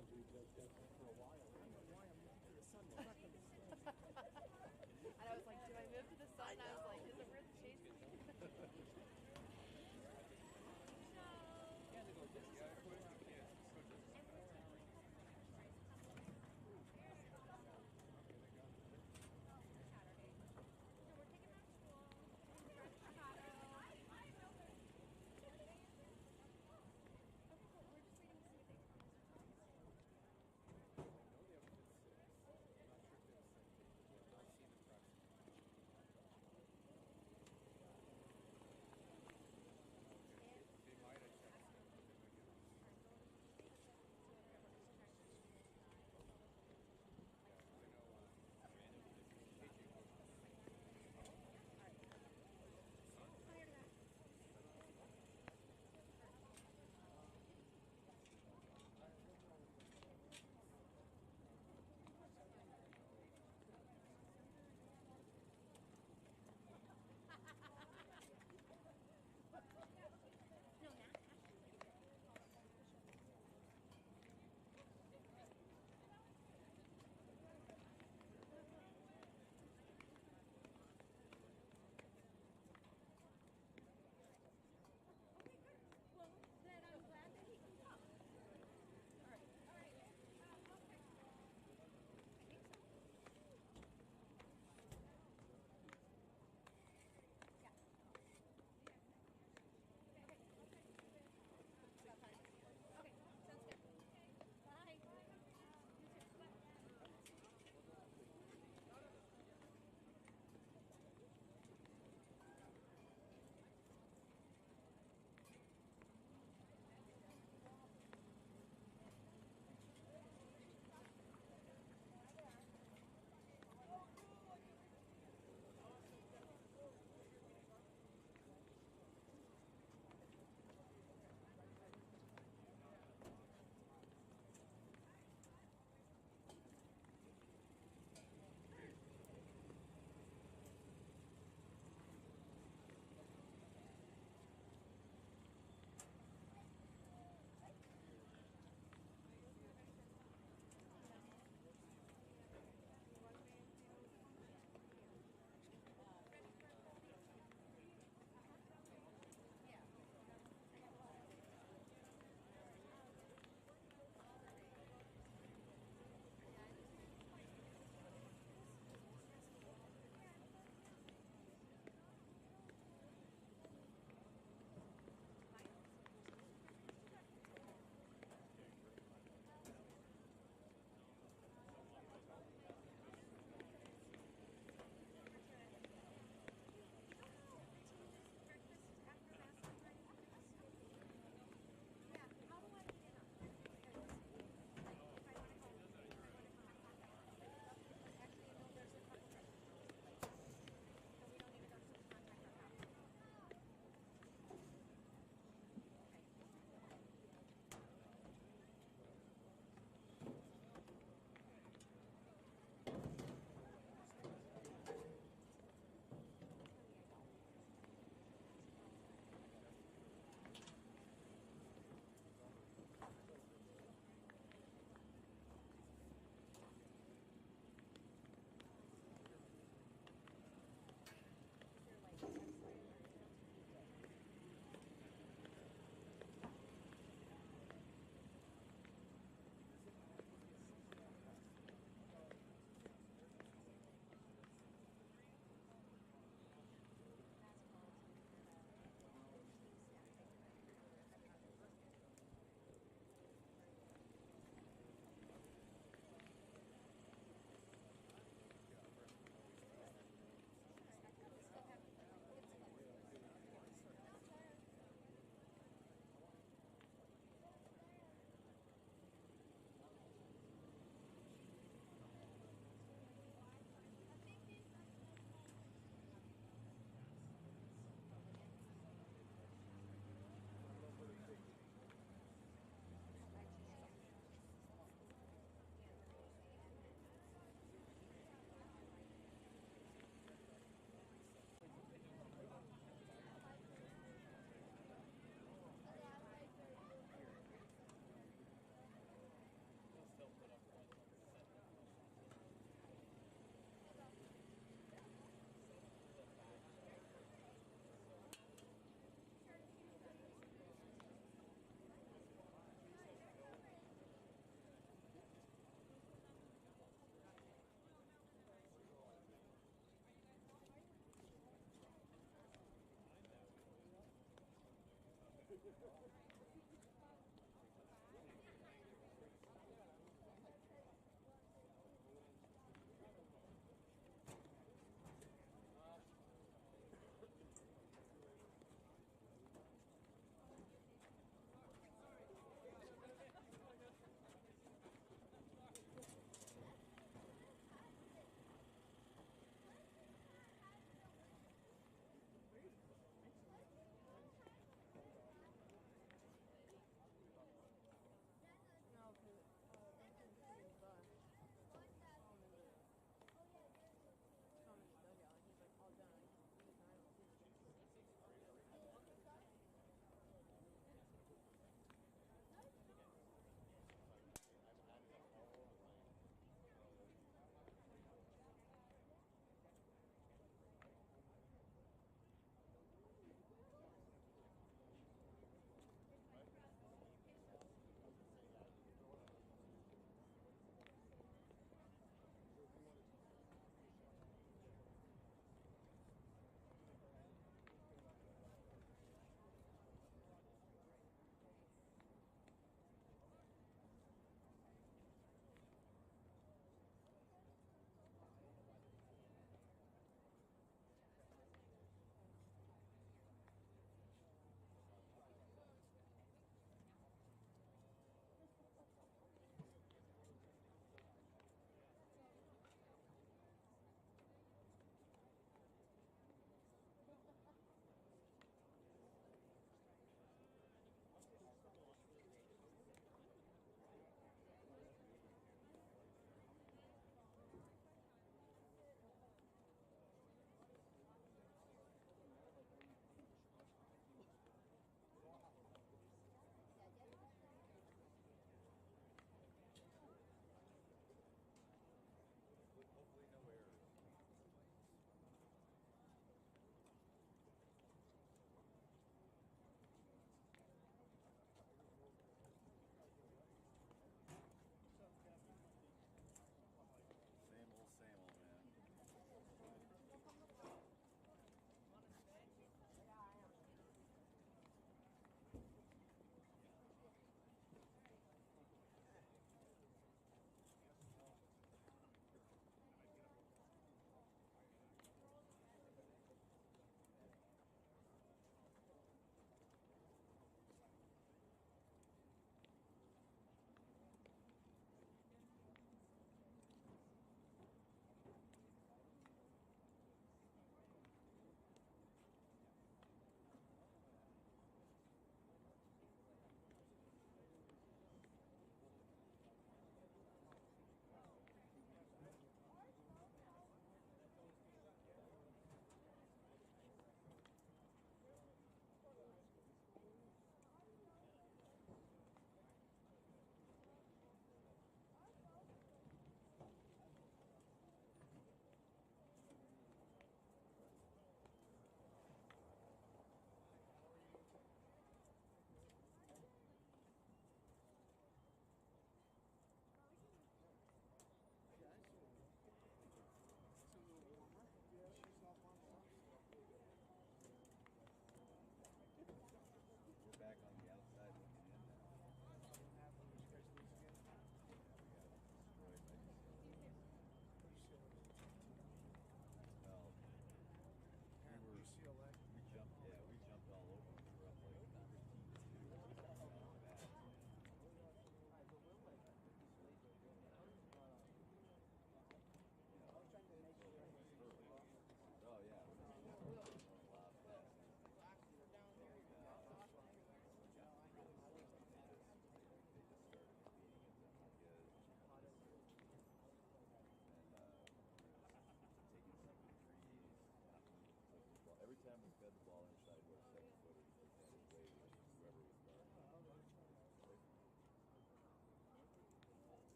for a while. I don't know why I'm moving to the sun. Well, not going to And I was like, do I move to the sun? And I was like, is it worth chasing? Yeah, they go this way.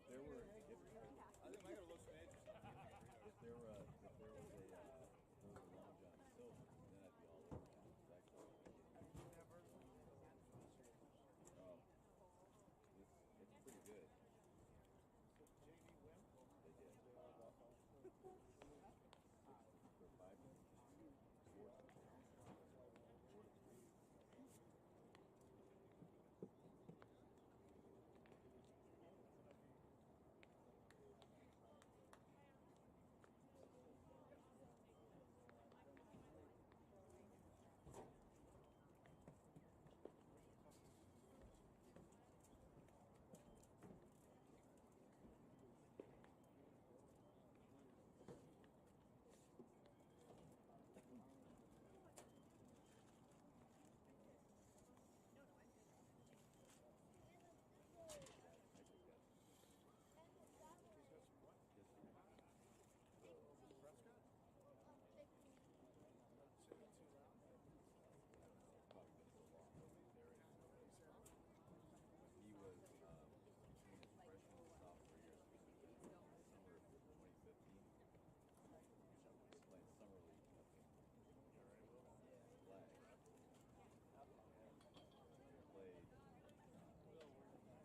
there were, I think I got a little Spanish. if there was a Long John Silver, then I'd be all over that. That's all. Oh, it's pretty good. They did. For 5 minutes. 4 to 3. Prescott? Sitting too loud? Probably been so long. He was between his freshman and sophomore year, summer of 2015. He's playing summer league up in Flag. Played like playing up with the varsity.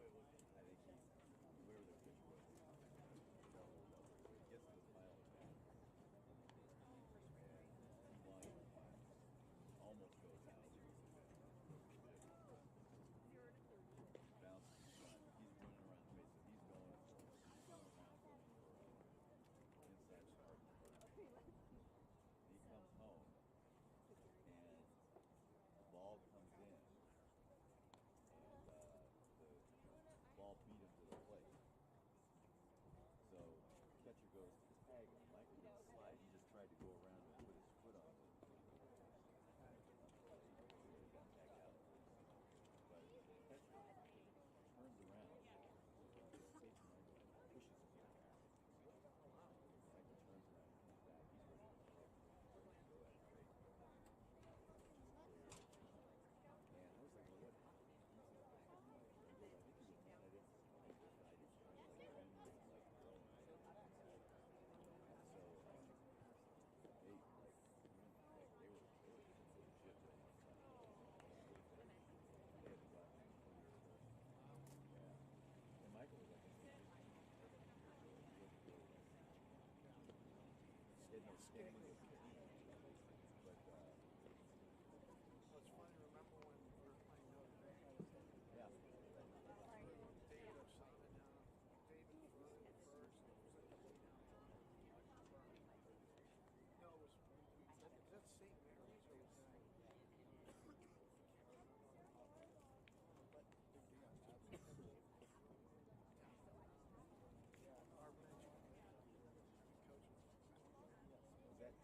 He was having to fight a game. He was having I think whoever their pitcher was, he gets to the final attack. And line almost goes out. Bounces his shot. He's running around the base. He's going for inside start. He comes home and the ball comes in and the ball beat him to the plate. So catcher goes to tag him. Michael didn't slide. He just tried to go around and put his foot on the he got tagged out. But the catcher turns around, takes Michael and pushes him back. Michael turns around and comes back. He's ready to go. And I was like, well, what happened? He goes, I think he was mad I didn't like throwing. So they were legit right now. They had to go out and yeah. And Michael was like, skating with the team. But Well, it's funny, remember when we were playing Notre Dame? yeah. David Osana down. David was running at first. And it was like way down the line. No, it was that St. Mary's or was that? Our bench coach was Was that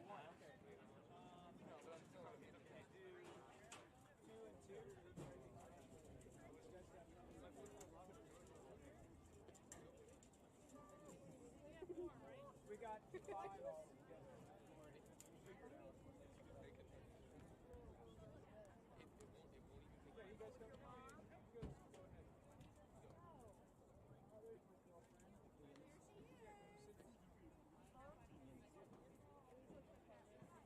one. Okay. No, but I'm still. I mean, can I do 2 and 2? We got 5 all together. Yeah, you guys come. You guys go ahead. Oh, there's my girlfriend.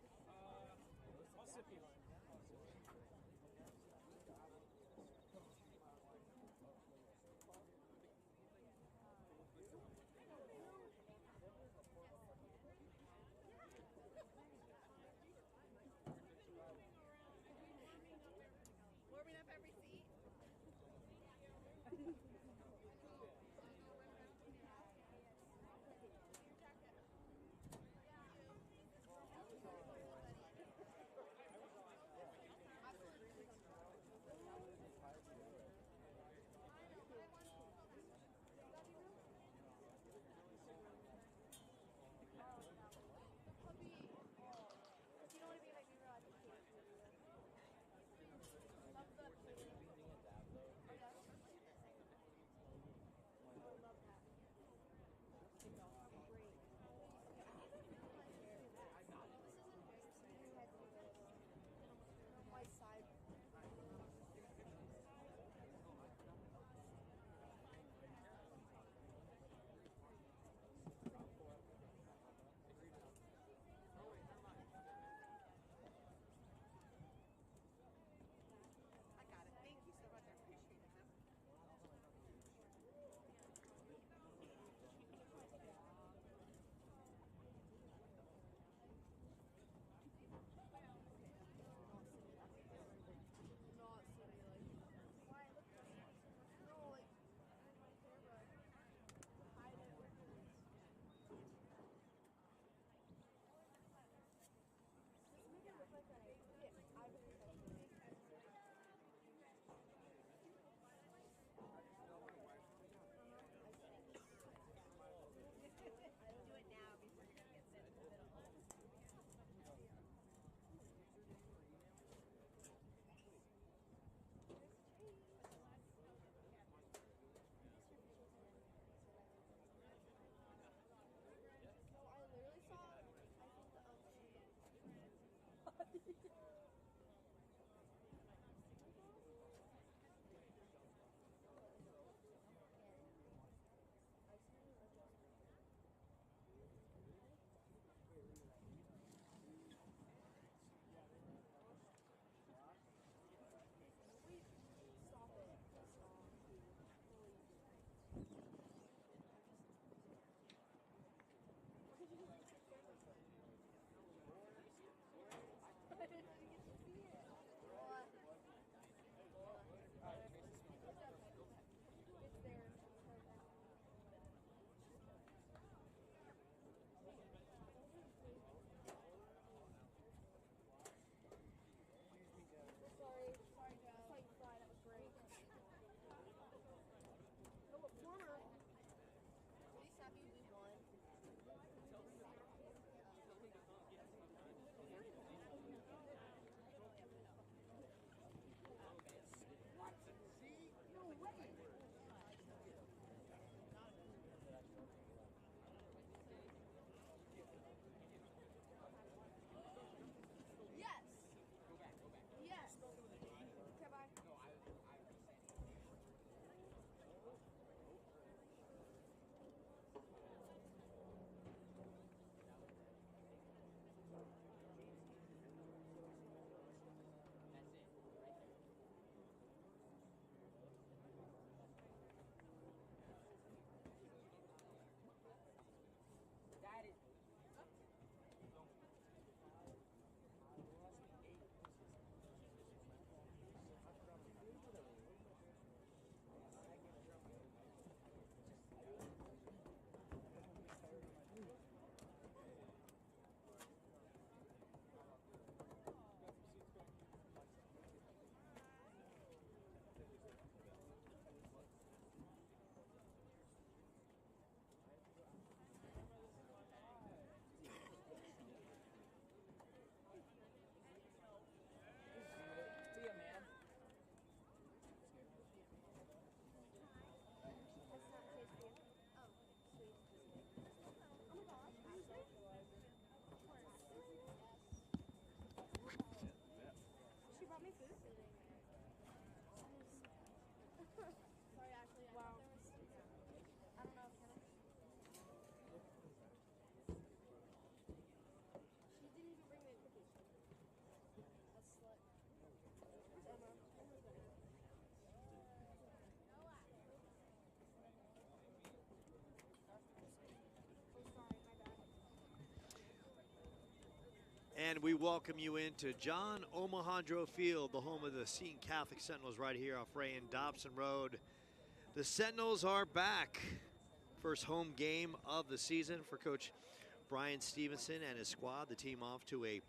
And we welcome you into John Omohundro Field, the home of the Seton Catholic Sentinels, right here off Ray and Dobson Road. The Sentinels are back. First home game of the season for Coach Brian Stevenson and his squad. The team off to a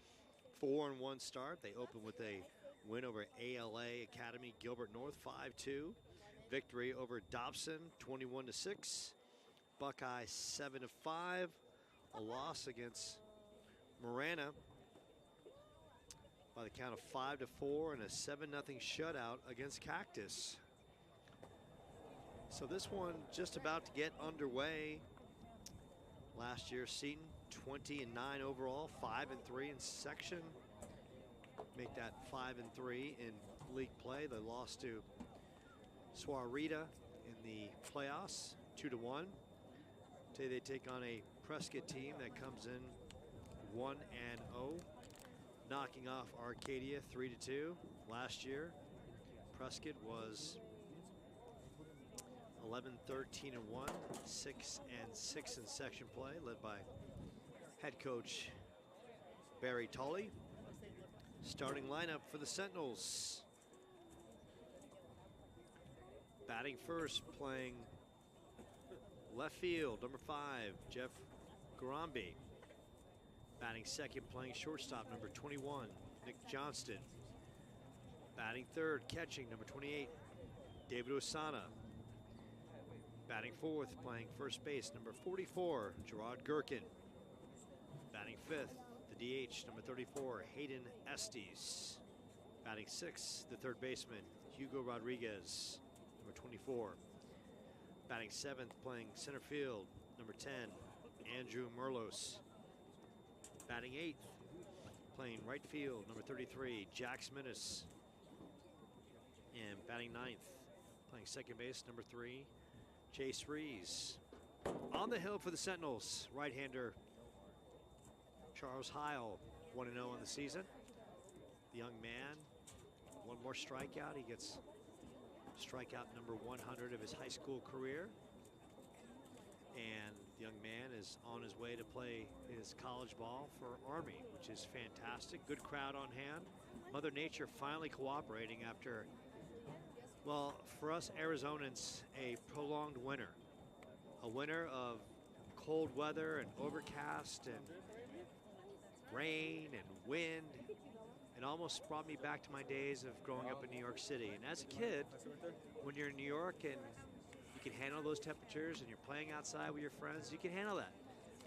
4-1 start. They open with a win over ALA Academy Gilbert North 5-2. Victory over Dobson 21-6. Buckeye 7-5. A loss against Marana by the count of 5-4 and a 7-0 shutout against Cactus. So this one just about to get underway. Last year, Seton 20-9 overall, 5-3 in section. Make that 5-3 in league play. They lost to Swarita in the playoffs, 2-1. Today they take on a Prescott team that comes in 1-0, knocking off Arcadia 3-2. Last year, Prescott was 11-13-1, 6-6 in section play, led by head coach Barry Tully. Starting lineup for the Sentinels. Batting first, playing left field, number 5, Jeff Garambi. Batting second, playing shortstop, number 21, Nick Johnston. Batting third, catching, number 28, David Osana. Batting fourth, playing first base, number 44, Gerard Gherkin. Batting fifth, the DH, number 34, Hayden Estes. Batting sixth, the third baseman, Hugo Rodriguez, number 24. Batting seventh, playing center field, number 10, Andrew Merlos. Batting eighth, playing right field, number 33, Jax Minnis. And batting ninth, playing second base, number 3, Chase Rees. On the hill for the Sentinels, right-hander Charles Heil, 1-0 in the season. The young man, one more strikeout. He gets strikeout number 100 of his high school career. And the young man is on his way to play his college ball for Army, which is fantastic. Good crowd on hand. Mother Nature finally cooperating after, well, for us Arizonans, a prolonged winter. A winter of cold weather and overcast and rain and wind. It almost brought me back to my days of growing up in New York City. And as a kid, when you're in New York and you can handle those temperatures and you're playing outside with your friends, you can handle that.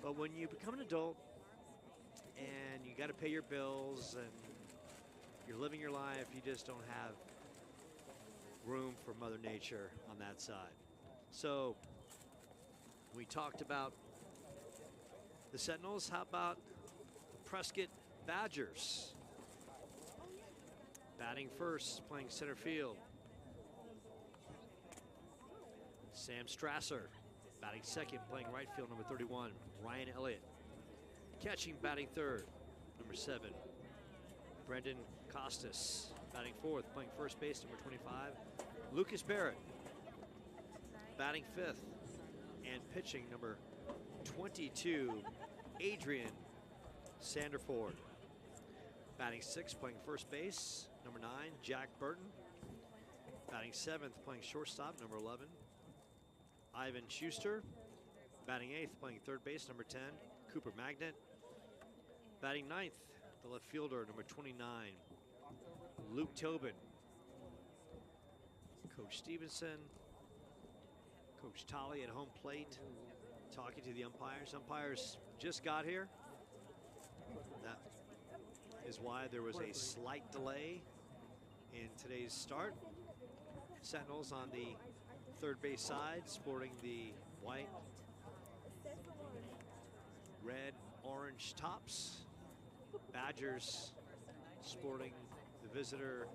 But when you become an adult and you got to pay your bills and you're living your life, you just don't have room for Mother Nature on that side. So we talked about the Sentinels. How about the Prescott Badgers? Batting first, playing center field, Sam Strasser. Batting second, playing right field, number 31, Ryan Elliott. Catching, batting third, number 7, Brendan Costas. Batting fourth, playing first base, number 25, Lucas Barrett. Batting fifth and pitching, number 22, Adrian Sanderford. Batting sixth, playing first base, number 9, Jack Burton. Batting seventh, playing shortstop, number 11, Ivan Schuster. Batting eighth, playing third base, number 10, Cooper Magnet. Batting ninth, the left fielder, number 29, Luke Tobin. Coach Stevenson, Coach Tolley at home plate, talking to the umpires. Umpires just got here. That is why there was a slight delay in today's start. Sentinels on the third base side, sporting the white, red, orange tops. Badgers sporting the visitor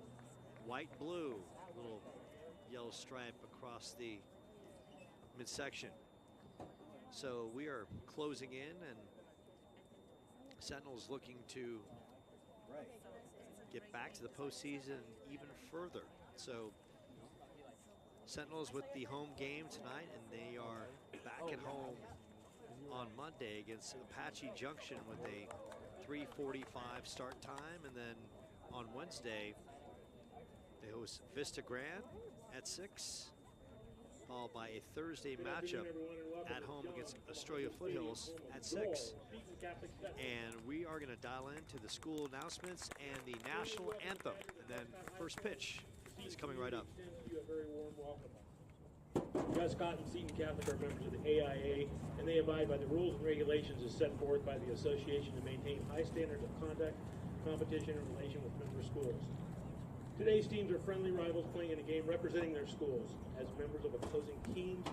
white, blue, little yellow stripe across the midsection. So we are closing in, and Sentinels looking to get back to the postseason even further. So Sentinels with the home game tonight, and they are back at home on Monday against Apache Junction with a 3:45 start time, and then on Wednesday they host Vista Grand at 6, followed by a Thursday matchup at home against Australia Foothills at 6. And we are going to dial into the school announcements and the national anthem, and then first pitch is coming right up. Prescott and Seton Catholic are members of the AIA, and they abide by the rules and regulations as set forth by the association to maintain high standards of conduct, competition, and relation with member schools. Today's teams are friendly rivals playing in a game representing their schools. As members of opposing teams,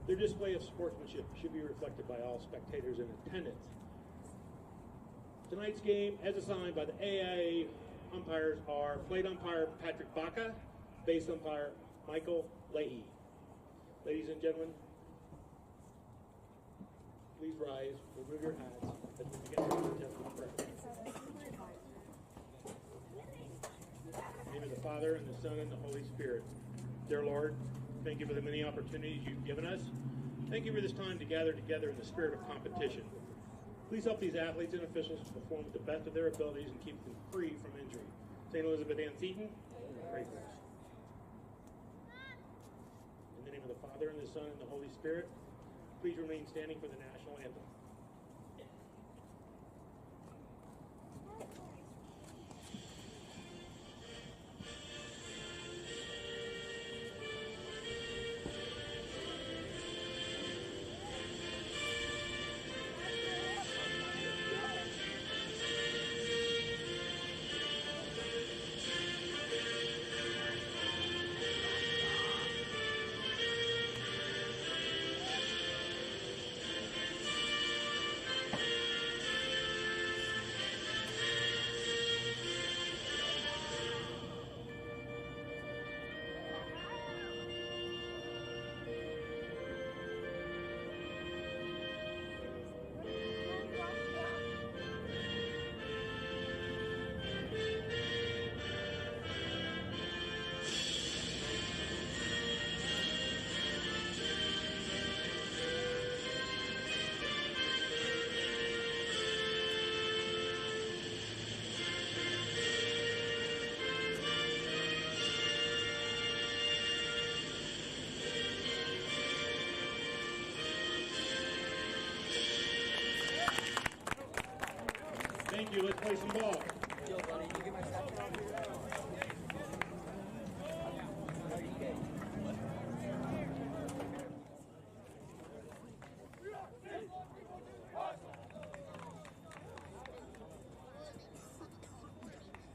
their display of sportsmanship should be reflected by all spectators in attendance. Tonight's game, as assigned by the AIA umpires, are plate umpire Patrick Baca, base umpire Michael Leahy. Ladies and gentlemen, please rise, remove your hats as we begin the contest with prayer. In the name of the Father, and the Son, and the Holy Spirit. Dear Lord, thank you for the many opportunities you've given us. Thank you for this time to gather together in the spirit of competition. Please help these athletes and officials to perform to the best of their abilities and keep them free from injury. St. Elizabeth Ann Seton, pray for us. In the name of the Father, and the Son, and the Holy Spirit, please remain standing for the national anthem. Thank you. Let's play some ball.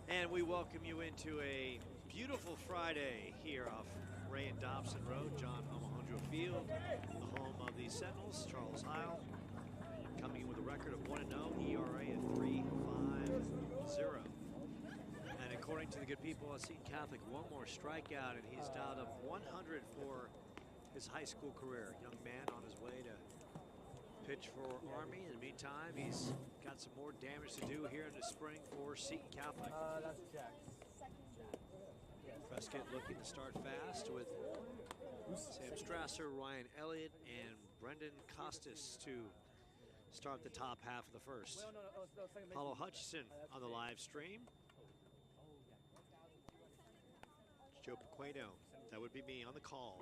And we welcome you into a beautiful Friday here off Ray and Dobson Road, John Alejandro Field, the home of the Sentinels. Charles Heil coming in with a record of 1-0, ERA of 3.50. And according to the good people at Seton Catholic, one more strikeout, and he's dialed up 100 for his high school career. Young man on his way to pitch for Army. In the meantime, he's got some more damage to do here in the spring for Seton Catholic. That's Jack. Prescott looking to start fast with Sam Strasser, Ryan Elliott, and Brendan Costas to start the top half of the first. Paulo Hutchison on the live stream. Joe Pequeno, that would be me on the call.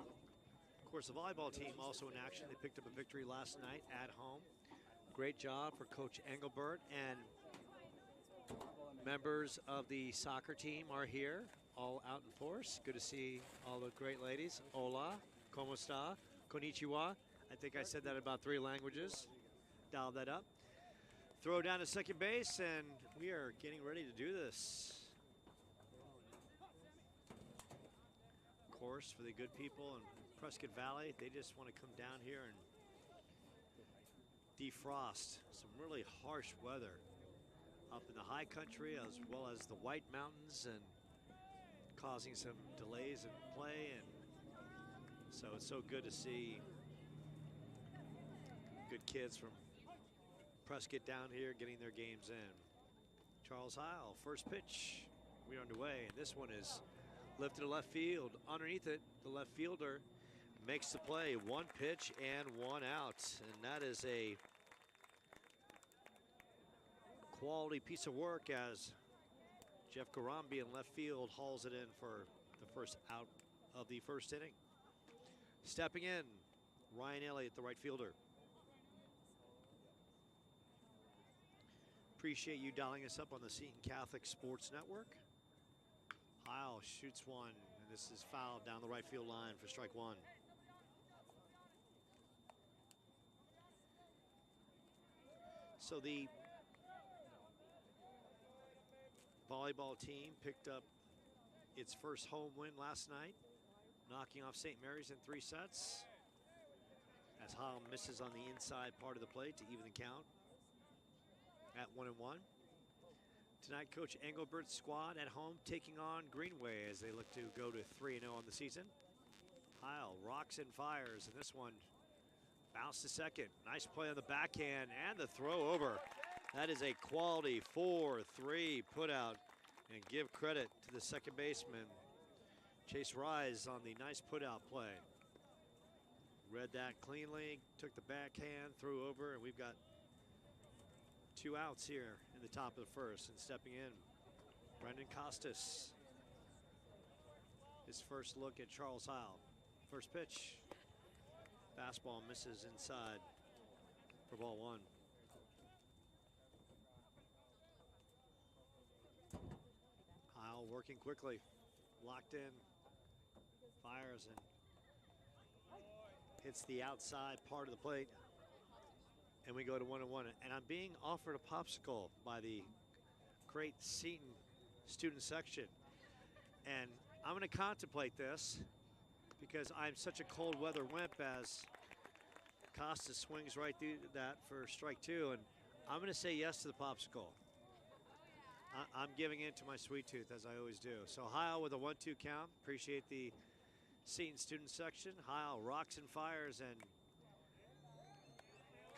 Of course, the volleyball team also in action. They picked up a victory last night at home. Great job for Coach Engelbert, and members of the soccer team are here, all out in force. Good to see all the great ladies. Hola, como esta, konnichiwa. I think I said that in about 3 languages. Dial that up. Throw down to second base, and we are getting ready to do this. Of course, for the good people in Prescott Valley, they just want to come down here and defrost some really harsh weather up in the high country as well as the White Mountains, and causing some delays in play. And so it's so good to see good kids from Prescott down here getting their games in. Charles Heil, first pitch. We're underway, and this one is lifted to left field. Underneath it, the left fielder makes the play. 1 pitch and 1 out, and that is a quality piece of work as Jeff Garambi in left field hauls it in for the first out of the first inning. Stepping in, Ryan Elliott, the right fielder. Appreciate you dialing us up on the Seton Catholic Sports Network. Heil shoots one, and this is fouled down the right field line for strike one. So the volleyball team picked up its first home win last night, knocking off St. Mary's in 3 sets. As Heil misses on the inside part of the plate to even the count at 1-1. Tonight, Coach Engelbert's squad at home taking on Greenway as they look to go to 3-0 on the season. Heil rocks and fires, and this one bounced to second. Nice play on the backhand and the throw over. That is a quality 4-3 put out, and give credit to the second baseman, Chase Rise, on the nice put out play. Read that cleanly, took the backhand, threw over, and we've got 2 outs here in the top of the first. And stepping in, Brendan Costas. His first look at Charles Heil. First pitch. Fastball misses inside for ball 1. Heil working quickly. Locked in. Fires and hits the outside part of the plate. And we go to 1-1. And I'm being offered a popsicle by the great Seton student section. And I'm going to contemplate this because I'm such a cold weather wimp as Costa swings right through that for strike 2. And I'm going to say yes to the popsicle. I'm giving in to my sweet tooth, as I always do. So Heil with a 1-2 count. Appreciate the Seton student section. Heil rocks and fires, and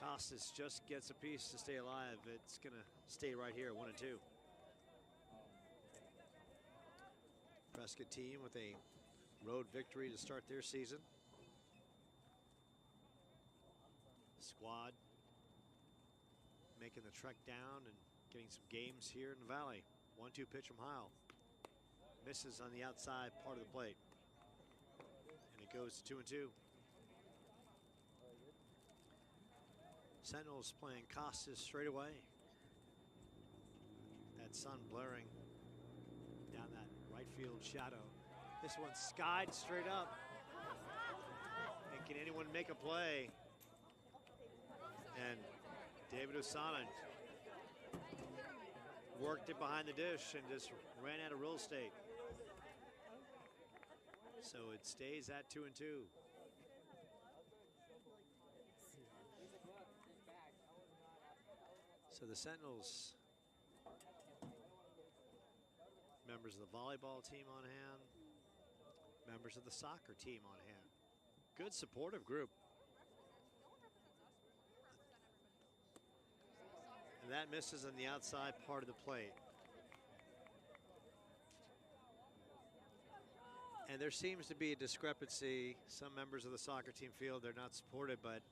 Costas just gets a piece to stay alive. It's going to stay right here, 1-2. Prescott team with a road victory to start their season. Squad making the trek down and getting some games here in the Valley. 1-2 pitch from Heil. Misses on the outside part of the plate. And it goes to 2-2. Sentinels playing Costas straight away. That sun blaring down that right field shadow. This one's skied straight up. And can anyone make a play? And David Osana worked it behind the dish and just ran out of real estate. So it stays at 2-2. So the Sentinels, members of the volleyball team on hand, members of the soccer team on hand. Good supportive group. And that misses on the outside part of the plate. And there seems to be a discrepancy. Some members of the soccer team feel they're not supported, but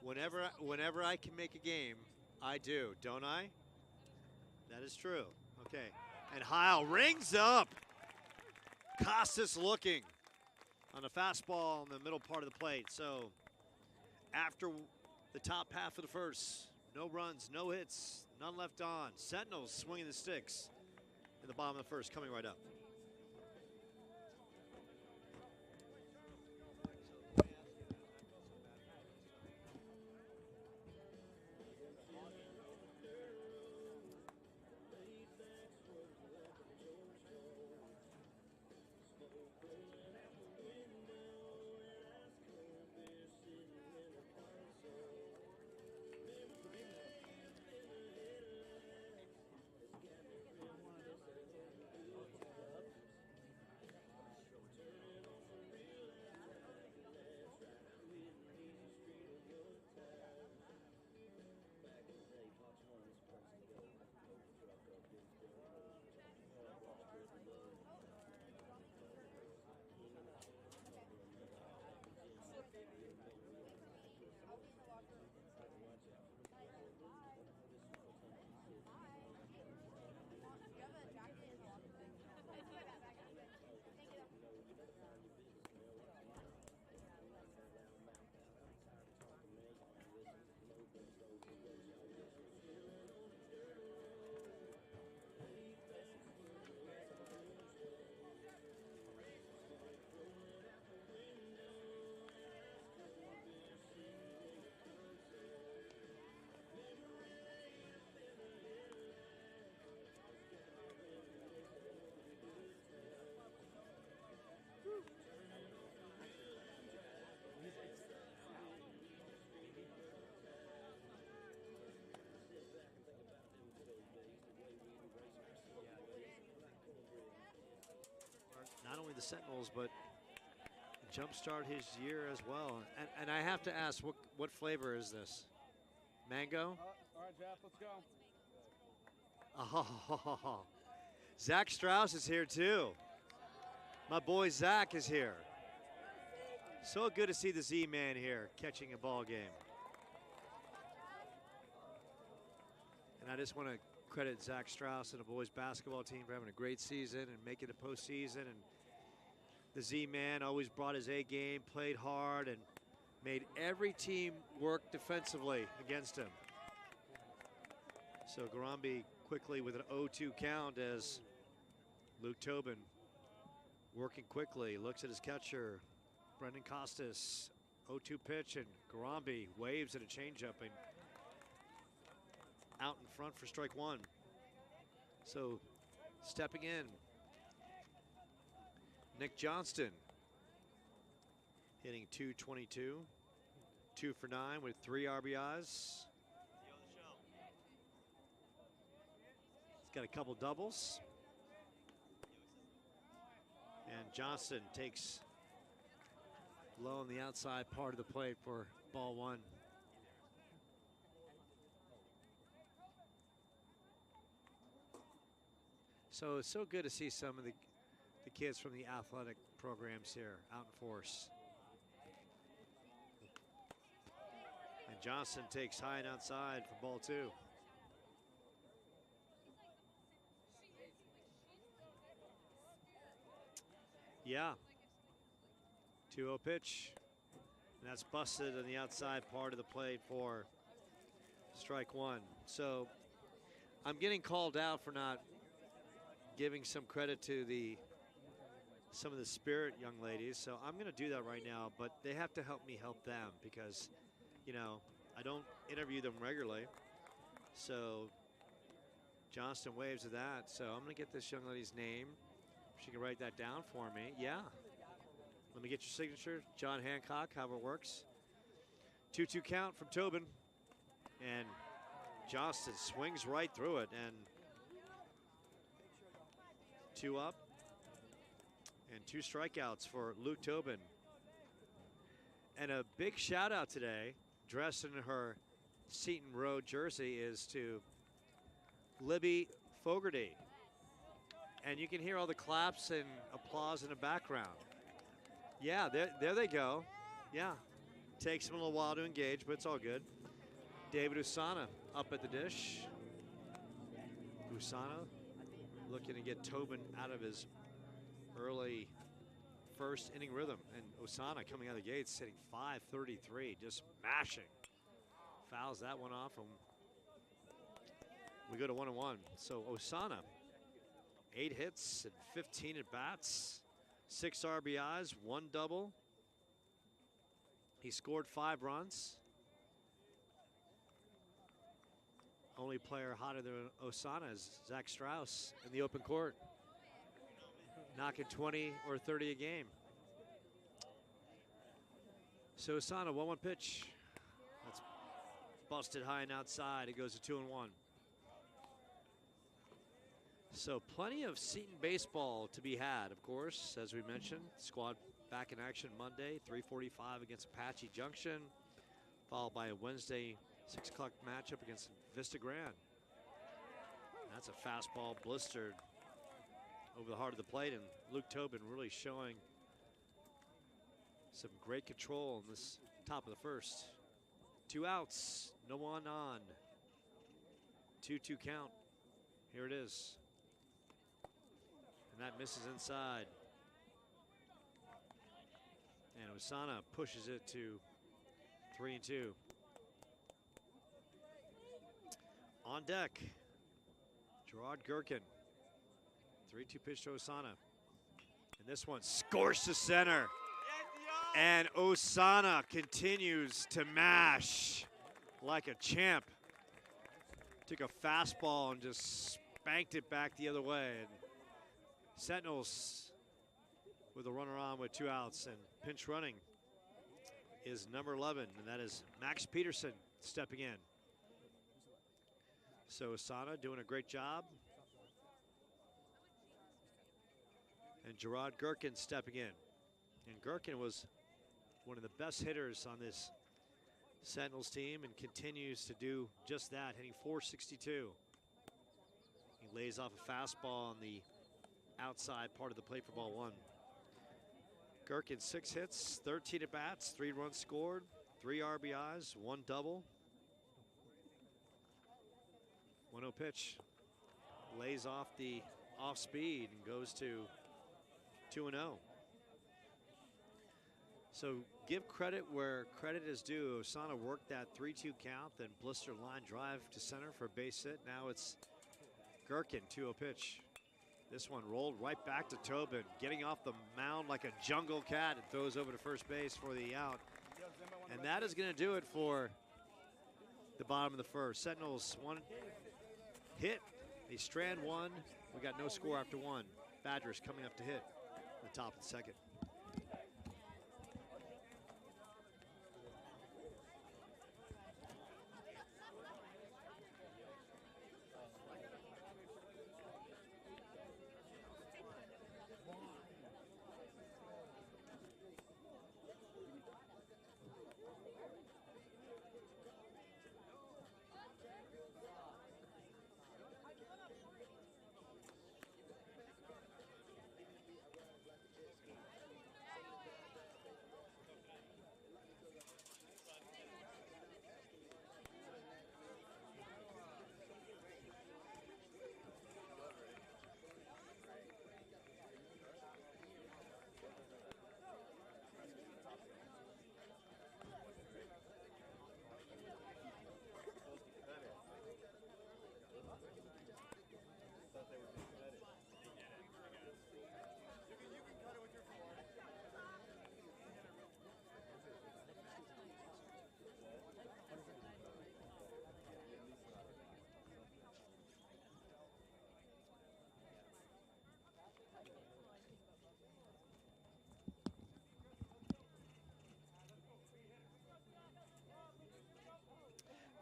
whenever I can make a game, I do, don't I? That is true. Okay. And Heil rings up. Costas looking on a fastball in the middle part of the plate. So after the top half of the first, no runs, no hits, none left on. Sentinels swinging the sticks in the bottom of the first, coming right up. only the Sentinels, but jumpstart his year as well. And I have to ask, what flavor is this? Mango? All right, Jeff, let's go. Oh, Zach Strauss is here too. My boy Zach is here. So good to see the Z-Man here catching a ball game. And I just want to credit Zach Strauss and the boys basketball team for having a great season and making the postseason. And the Z-Man always brought his A game, played hard, and made every team work defensively against him. So Garambi quickly with an 0-2 count as Luke Tobin working quickly, looks at his catcher, Brendan Costas, 0-2 pitch, and Garambi waves at a changeup and out in front for strike one. So stepping in, Nick Johnston hitting .222, 2 for 9 with 3 RBIs. He's got a couple doubles. And Johnston takes low on the outside part of the plate for ball one. So it's so good to see some of the kids from the athletic programs here out in force. And Johnston takes high and outside for ball two. Yeah. 2-0 pitch. And that's busted on the outside part of the plate for strike one. So I'm getting called out for not giving some credit to some of the Spirit young ladies. So I'm going to do that right now, but they have to help me help them because, you know, I don't interview them regularly. So Johnston waves at that. So I'm going to get this young lady's name. She can write that down for me. Yeah. Let me get your signature. John Hancock, however it works. 2-2 count from Tobin. And Johnston swings right through it. And 2 up. And 2 strikeouts for Luke Tobin. And a big shout out today, dressed in her Seton Road jersey, is to Libby Fogarty. And you can hear all the claps and applause in the background. Yeah, there they go. Yeah, takes them a little while to engage, but it's all good. David Usana up at the dish. Usana looking to get Tobin out of his early first inning rhythm. And Usana coming out of the gates hitting .533, just mashing. Fouls that one off, and we go to 1-1. So Usana, 8 hits and 15 at bats, 6 RBIs, 1 double. He scored 5 runs. Only player hotter than Usana is Zach Strauss in the open court, knocking 20 or 30 a game. So Usana, 1-1 pitch. That's busted high and outside. It goes to 2-1. So plenty of Seton baseball to be had, of course, as we mentioned. Squad back in action Monday, 3:45 against Apache Junction, followed by a Wednesday 6 o'clock matchup against Vista Grand. That's a fastball blistered over the heart of the plate, and Luke Tobin really showing some great control in this top of the first. 2 outs, no one on. 2-2 count. Here it is. And that misses inside. And Usana pushes it to 3-2. On deck, Gerard Gherkin. 3-2 pitch to Usana. And this one scores to center. And Usana continues to mash like a champ. Took a fastball and just spanked it back the other way. And Sentinels with a runner on with 2 outs, and pinch running is number 11, and that is Max Peterson stepping in. So Usana doing a great job. And Gerard Gherkin stepping in. And Gherkin was one of the best hitters on this Sentinels team and continues to do just that, hitting .462. He lays off a fastball on the outside part of the plate for ball one. Gherkin 6 hits, 13 at bats, 3 runs scored, 3 RBIs, 1 double. 1-0 pitch. Lays off the off speed and goes to 2-0. So give credit where credit is due. Osana worked that 3-2 count, then blister line drive to center for a base hit. Now it's Gherkin, 2-0 pitch. This one rolled right back to Tobin, getting off the mound like a jungle cat and throws over to first base for the out. And that is going to do it for the bottom of the first. Sentinels 1 hit, they strand 1. We got no score after 1. Badgers coming up to hit in the top of the second.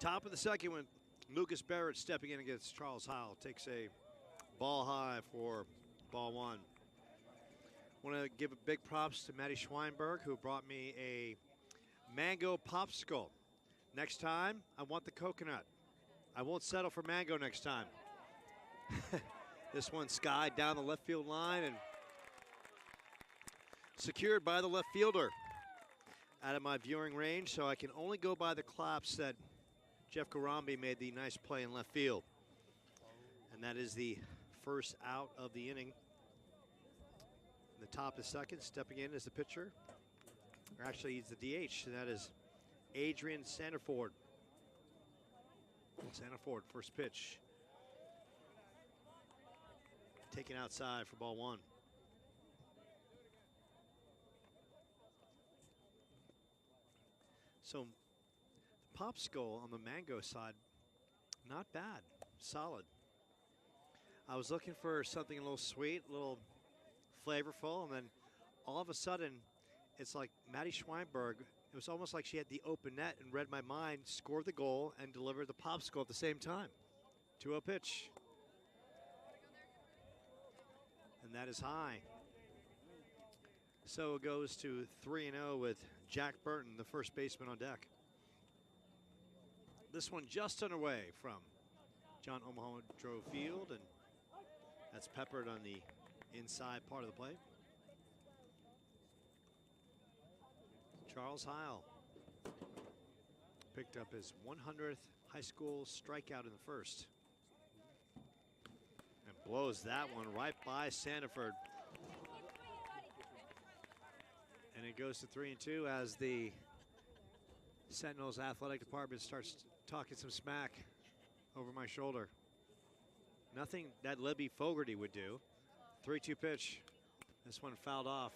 Top of the second when Lucas Barrett stepping in against Charles Howell. Takes a ball high for ball one. Want to give a big props to Maddie Schweinberg, who brought me a mango popsicle. Next time, I want the coconut. I won't settle for mango next time. This one skied down the left field line and secured by the left fielder. Out of my viewing range, so I can only go by the claps that Jeff Garambie made the nice play in left field. And that is the first out of the inning. In the top of the second, stepping in as the pitcher. Or actually, he's the DH, and that is Adrian Sanderford. Sanderford, first pitch. Taken outside for ball one. So the popsicle on the mango side, not bad, solid. I was looking for something a little sweet, a little flavorful, and then all of a sudden, it's like Maddie Schweinberg, it was almost like she had the open net and read my mind, scored the goal, and delivered the popsicle at the same time. 2-0 pitch. And that is high. So it goes to 3-0 with Jack Burton, the first baseman on deck. This one just underway from John Omohundro Field, and that's peppered on the inside part of the plate. Charles Howell picked up his 100th high school strikeout in the first. And blows that one right by Sandiford. And it goes to 3-2 as the Sentinels athletic department starts talking some smack over my shoulder. Nothing that Libby Fogarty would do. 3-2 pitch. This one fouled off.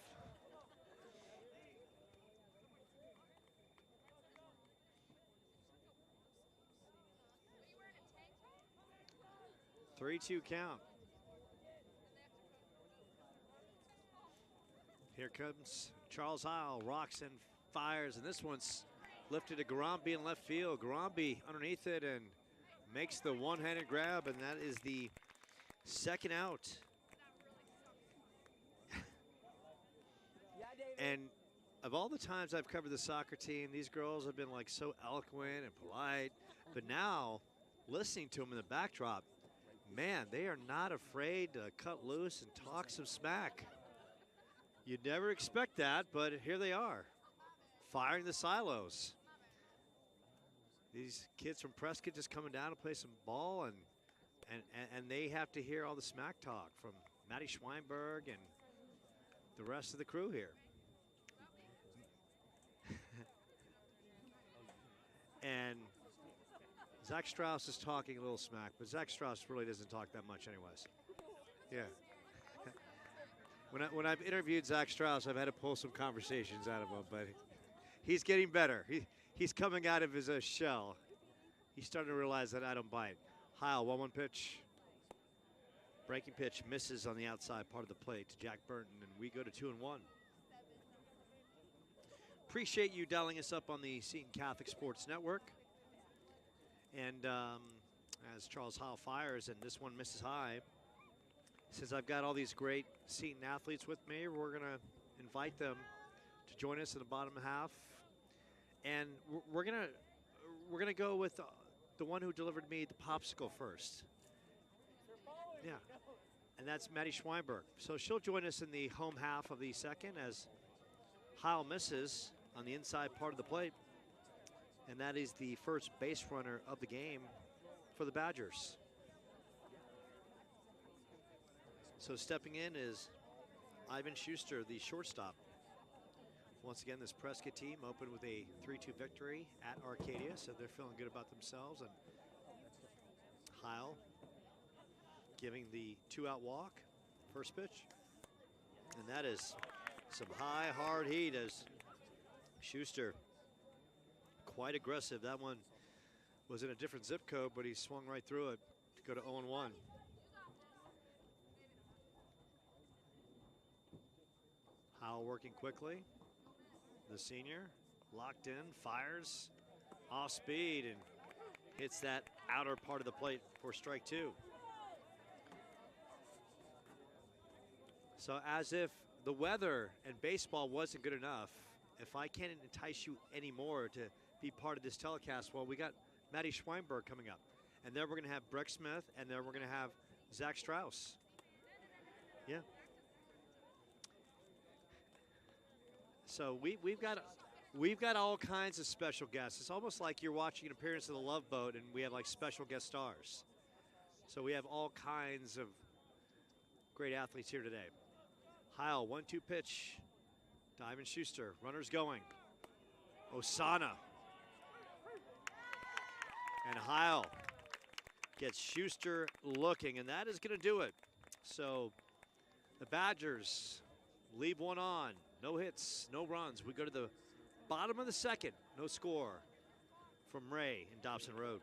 Three-two count. Here comes Charles Howell, rocks and fires, and this one's lifted to Garambie in left field. Garambie underneath it and makes the one-handed grab, and that is the second out. And of all the times I've covered the soccer team, these girls have been like so eloquent and polite. But now, listening to them in the backdrop, man, they are not afraid to cut loose and talk some smack. You'd never expect that, but here they are, firing the silos. These kids from Prescott just coming down to play some ball, and they have to hear all the smack talk from Maddie Schweinberg and the rest of the crew here. And Zach Strauss is talking a little smack, but Zach Strauss really doesn't talk that much anyways. Yeah. When I've interviewed Zach Strauss, I've had to pull some conversations out of him, but he's getting better. He's coming out of his shell. He's starting to realize that I don't bite. Heil, 1-1 pitch. Breaking pitch misses on the outside part of the plate to Jack Burton, and we go to 2-1. Appreciate you dialing us up on the Seton Catholic Sports Network. And as Charles Heil fires, and this one misses high, since I've got all these great Seton athletes with me, we're going to invite them to join us in the bottom half. And we're gonna go with the one who delivered me the popsicle first. Yeah, and that's Maddie Schweinberg. So she'll join us in the home half of the second as Heil misses on the inside part of the plate. And that is the first base runner of the game for the Badgers. So stepping in is Ivan Schuster, the shortstop. Once again, this Prescott team opened with a 3-2 victory at Arcadia, so they're feeling good about themselves. And Heil giving the 2-out walk, first pitch. And that is some high, hard heat as Schuster, quite aggressive. That one was in a different zip code, but he swung right through it to go to 0-1. Heil working quickly. The senior locked in, fires off speed and hits that outer part of the plate for strike 2. So as if the weather and baseball wasn't good enough, if I can't entice you anymore to be part of this telecast, well, we got Maddie Schweinberg coming up. And then we're going to have Breck Smith, and then we're going to have Zach Strauss. Yeah. So we've got all kinds of special guests. It's almost like you're watching an appearance of the Love Boat, and we have like special guest stars. So we have all kinds of great athletes here today. Heil, 1-2 pitch. To Ivan Schuster, runners going. Osana. And Heil gets Schuster looking, and that is going to do it. So the Badgers leave one on. No hits, no runs. We go to the bottom of the second. No score from Ray in Dobson Road.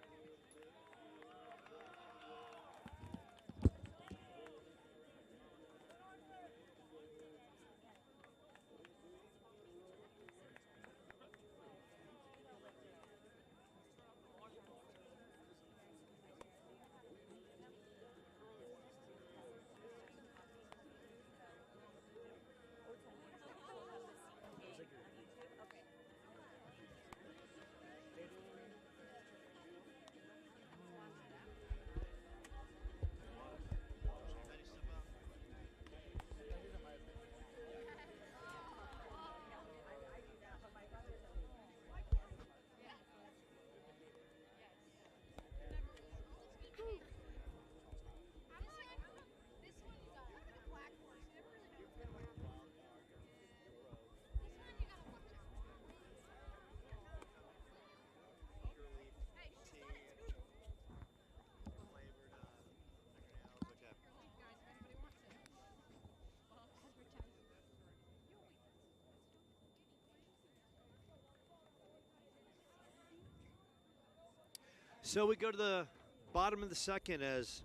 So we go to the bottom of the second as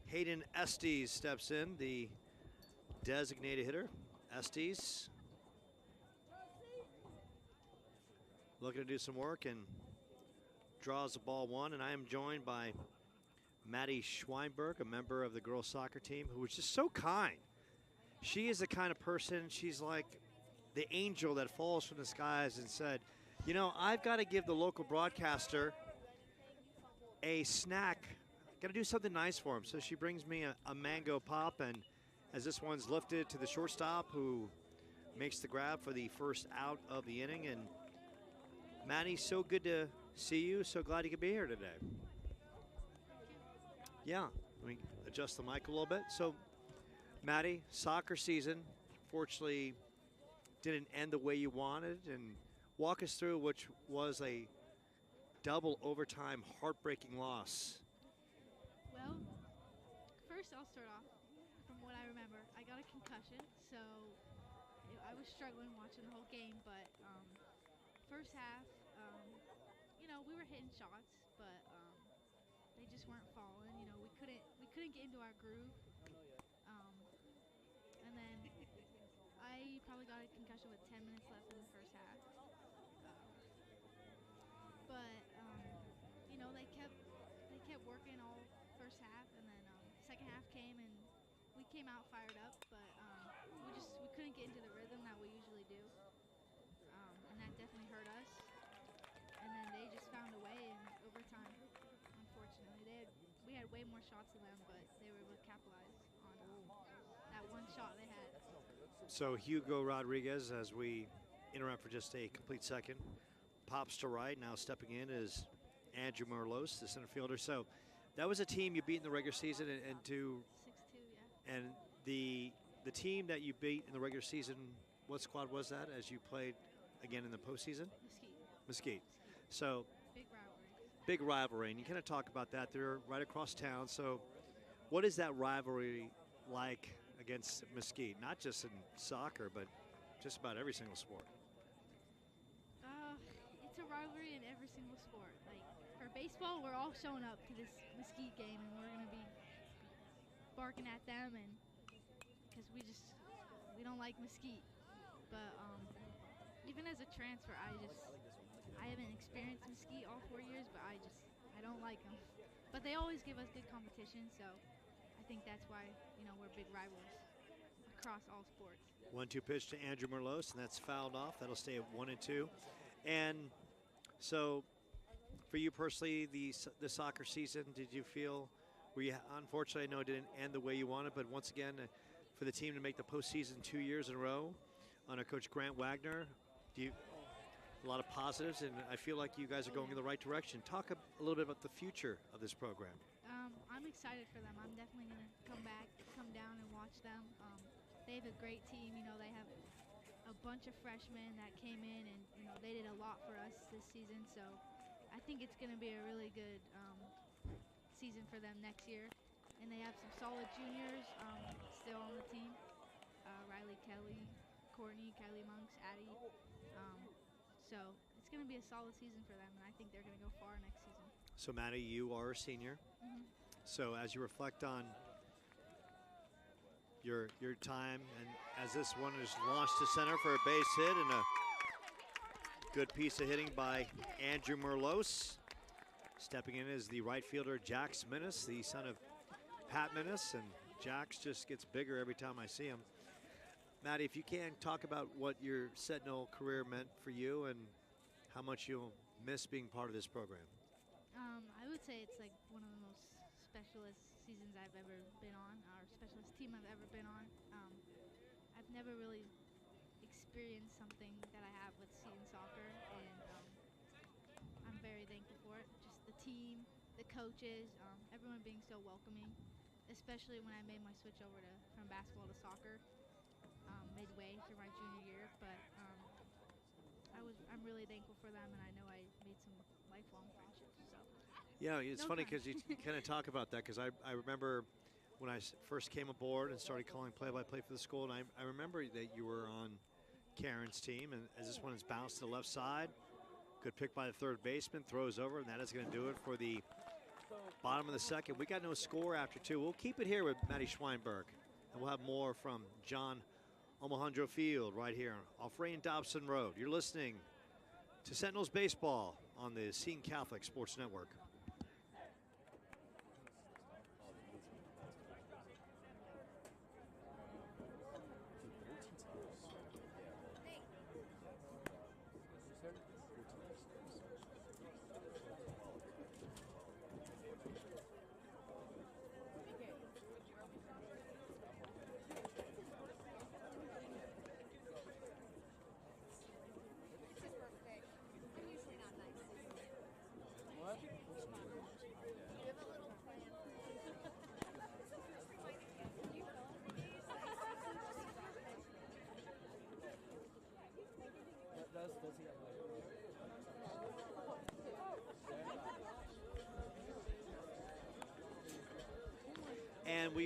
Hayden Estes steps in, the designated hitter. Estes looking to do some work and draws the ball one. And I am joined by Maddie Schweinberg, a member of the girls soccer team, who was just so kind. She is the kind of person, she's like the angel that falls from the skies and said, you know, I've got to give the local broadcaster a snack. Got to do something nice for him. So she brings me a mango pop, and as this one's lifted to the shortstop who makes the grab for the first out of the inning. And Maddie, so good to see you. So glad you could be here today. Yeah, let me adjust the mic a little bit. So, Maddie, soccer season, fortunately, didn't end the way you wanted. And walk us through which was a double overtime heartbreaking loss. Well, first I'll start off from what I remember. I got a concussion, so I was struggling watching the whole game. But first half, we were hitting shots, but they just weren't falling. We couldn't get into our groove. And then I probably got a concussion with 10 minutes left in the first half. But they kept working all first half, and then second half came and we came out fired up, but we couldn't get into the rhythm that we usually do, and that definitely hurt us. And then they just found a way in overtime. Unfortunately, we had way more shots than them, but they were able to capitalize on that one shot they had. So Hugo Rodriguez, as we interrupt for just a complete second, pops to right. Now stepping in is Andrew Merlos, the center fielder. So that was a team you beat in the regular season, and 6-2, yeah. And the team that you beat in the regular season, what squad was that as you played again in the postseason? Mesquite. So big rivalry, and you kind of talk about that. They're right across town. So what is that rivalry like against Mesquite? Not just in soccer, but just about every single sport. It's a rivalry in every single sport. Like for baseball, we're all showing up to this Mesquite game, and we're gonna be barking at them, and because we don't like Mesquite. But even as a transfer, I haven't experienced Mesquite all 4 years, but I don't like them. But they always give us good competition, so I think that's why we're big rivals across all sports. 1-2 pitch to Andrew Merlos, and that's fouled off. That'll stay at 1-2. And so, for you personally, the soccer season, did you feel? Unfortunately, I know it didn't end the way you wanted, but once again, for the team to make the postseason 2 years in a row, under Coach Grant Wagner, a lot of positives, and I feel like you guys are going in the right direction. Talk a little bit about the future of this program. I'm excited for them. I'm definitely going to come down and watch them. They have a great team. They have a bunch of freshmen that came in, and they did a lot for us this season. So I think it's going to be a really good season for them next year. And they have some solid juniors still on the team. Riley Kelly, Courtney, Kylie Monks, Addie. So it's going to be a solid season for them, and I think they're going to go far next season. So Maddie, you are a senior. Mm-hmm. So as you reflect on your time, and as this one is launched to center for a base hit, and a good piece of hitting by Andrew Merlos. Stepping in is the right fielder Jax Minnis, the son of Pat Minnis, and Jax just gets bigger every time I see him. Maddie, if you can, talk about what your Seton career meant for you and how much you'll miss being part of this program. I would say it's like one of the most specialist seasons I've ever been on, or specialist team I've ever been on. I've never really experienced something that I have with Seton soccer, and I'm very thankful for it. Just the team, the coaches, everyone being so welcoming, especially when I made my switch over from basketball to soccer midway through my junior year. But I'm really thankful for them, and I know I made some lifelong friendships. So. Yeah, it's funny because you kind of talk about that, because I remember when I first came aboard and started calling play-by-play for the school, and I remember that you were on Karen's team, and as this one is bounced to the left side, good pick by the third baseman, throws over, and that is going to do it for the bottom of the second. We got no score after two. We'll keep it here with Maddie Schweinberg, and we'll have more from John Alejandro Field right here off Ray Dobson Road. You're listening to Sentinels Baseball on the Seton Catholic Sports Network.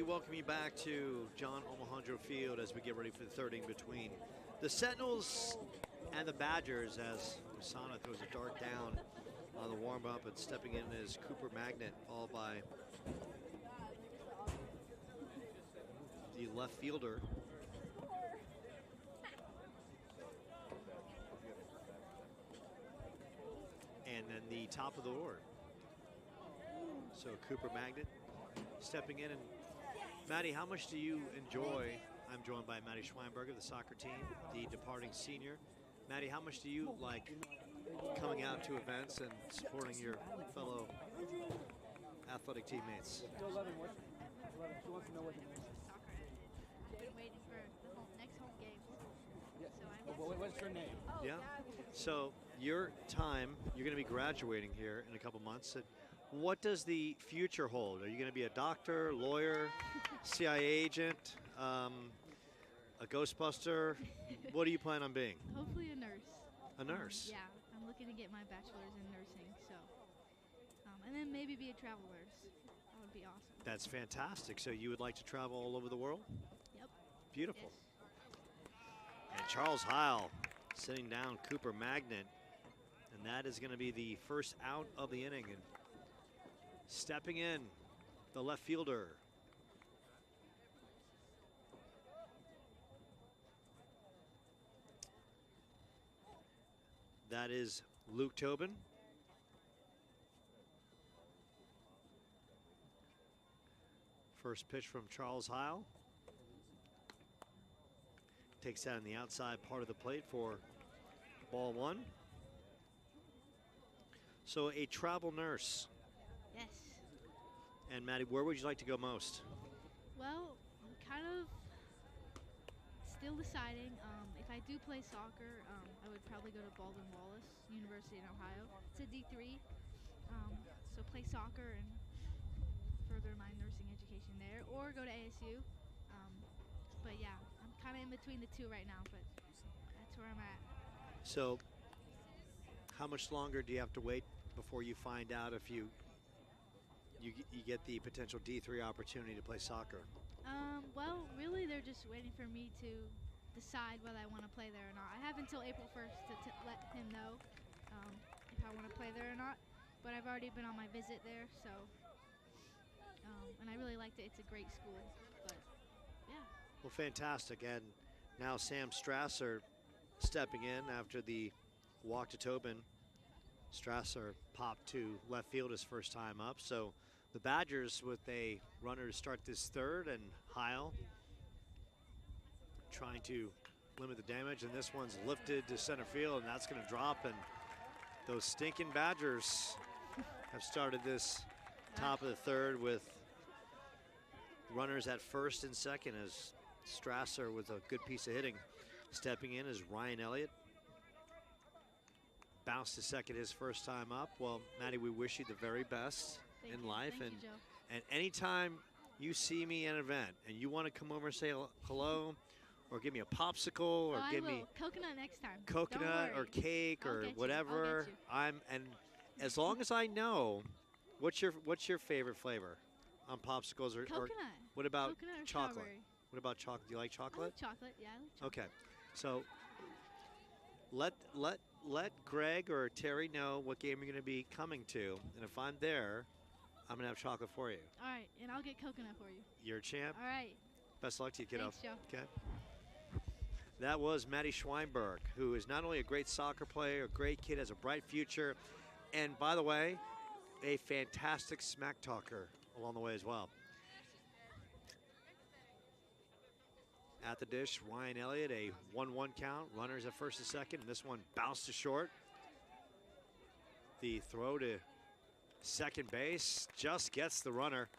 we welcome you back to John Omohundro Field as we get ready for the third inning between the Sentinels and the Badgers as Masana throws a dart down on the warm-up, and stepping in is Cooper Magnet, followed by the left fielder. And then the top of the order. So Cooper Magnet stepping in. And Maddie, how much do you enjoy? I'm joined by Maddie Schweinberg of the soccer team, the departing senior. Maddie, how much do you like coming out to events and supporting your fellow athletic teammates? Still loving what? She wants to know what. Soccer. I've been waiting for the next home game. Yeah. So What's her name? Yeah. So your time, you're going to be graduating here in a couple months. What does the future hold? Are you going to be a doctor, lawyer, CIA agent, a Ghostbuster? What do you plan on being? hopefully a nurse. A nurse? Yeah, I'm looking to get my bachelor's in nursing, so. And then maybe be a travel nurse. That would be awesome. That's fantastic. So you would like to travel all over the world? Yep. Beautiful. Yes. And Charles Heil sitting down Cooper Magnet. And that is going to be the first out of the inning. And stepping in, the left fielder. That is Luke Tobin. First pitch from Charles Heil. Takes that on the outside part of the plate for ball one. So a travel nurse. Yes. And Maddie, where would you like to go most? Well, I'm kind of still deciding. If I do play soccer, I would probably go to Baldwin Wallace University in Ohio. It's a D3, so play soccer and further my nursing education there, or go to ASU. But yeah, I'm kind of in between the two right now, but that's where I'm at. So how much longer do you have to wait before you find out if you get the potential D3 opportunity to play soccer? Well, really, they're just waiting for me to decide whether I want to play there or not. I have until April 1st to let him know if I want to play there or not. But I've already been on my visit there, so and I really liked it. It's a great school. But yeah. Well, fantastic. And now Sam Strasser stepping in after the walk to Tobin. Strasser popped to left field his first time up. So the Badgers with a runner to start this third, and Heil trying to limit the damage, and this one's lifted to center field, and that's going to drop. And those stinking Badgers have started this top of the third with runners at first and second, as Strasser with a good piece of hitting. Stepping in is Ryan Elliott. Bounced to second his first time up. Well, Maddie, we wish you the very best Thank in you. life. Thank and you, Joe. and anytime you see me at an event and you want to come over and say hello, or give me a popsicle, or give me coconut next time. coconut Don't or worry. cake I'll or get you. I'll whatever, get you. and as long as I know, what's your favorite flavor on popsicles, or Coconut. what about Coconut or chocolate? strawberry? What about chocolate? Do you like I chocolate? like chocolate. Yeah, I like chocolate. Okay, so let Greg or Terry know what game you're going to be coming to, and if I'm there, I'm going to have chocolate for you. All right, and I'll get coconut for you. You're a champ. All right. Best of luck to you, kiddo. Thanks, Joe. Okay. That was Maddie Schweinberg, who is not only a great soccer player, a great kid, has a bright future, and by the way, a fantastic smack talker along the way as well. At the dish, Ryan Elliott, a 1-1 count. Runners at first and second, and this one bounced to short. The throw to second base just gets the runner.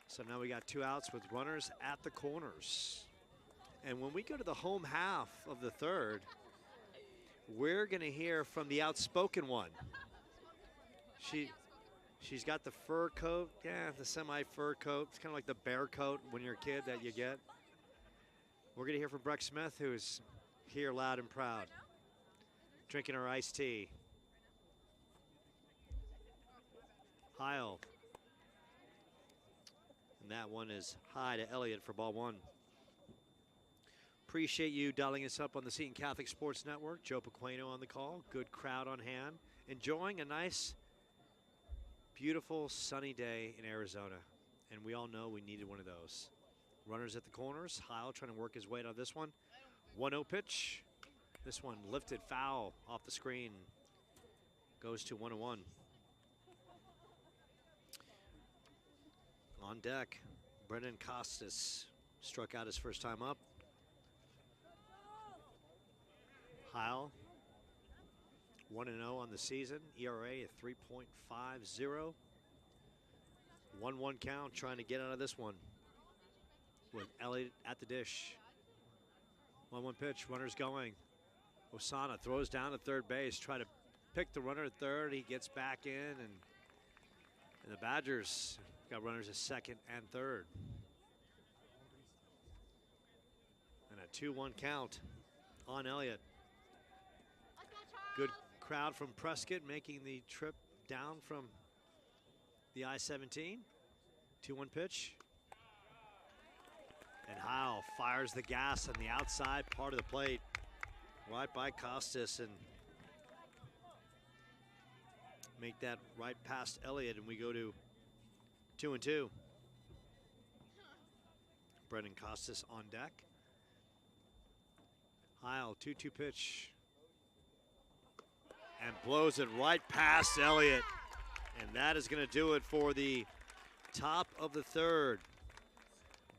So now we got two outs with runners at the corners. And when we go to the home half of the third, we're going to hear from the outspoken one. She's got the fur coat, the semi-fur coat. It's kind of like the bear coat when you're a kid that you get. We're going to hear from Breck Smith, who's here loud and proud, drinking her iced tea. Heil. And that one is high to Elliott for ball one. Appreciate you dialing us up on the Seton Catholic Sports Network. Joe Pequeno on the call. Good crowd on hand. Enjoying a nice, beautiful, sunny day in Arizona. And we all know we needed one of those. Runners at the corners. Heil trying to work his way out of this one. 1-0 pitch. This one lifted foul off the screen. Goes to 1-1. On deck, Brendan Costas struck out his first time up. Heil, 1-0 on the season, ERA at 3.50. 1-1 count, trying to get out of this one with Elliott at the dish. 1-1 pitch, runners going. Osana throws down to third base, try to pick the runner at third. He gets back in, and the Badgers got runners at second and third. And a 2-1 count on Elliott. Good crowd from Prescott making the trip down from the I-17. 2-1 pitch. And Heil fires the gas on the outside part of the plate. Right by Costas and make that right past Elliott, and we go to 2-2. Brendan Costas on deck. Heil, 2-2 pitch. And blows it right past Elliott. And that is going to do it for the top of the third.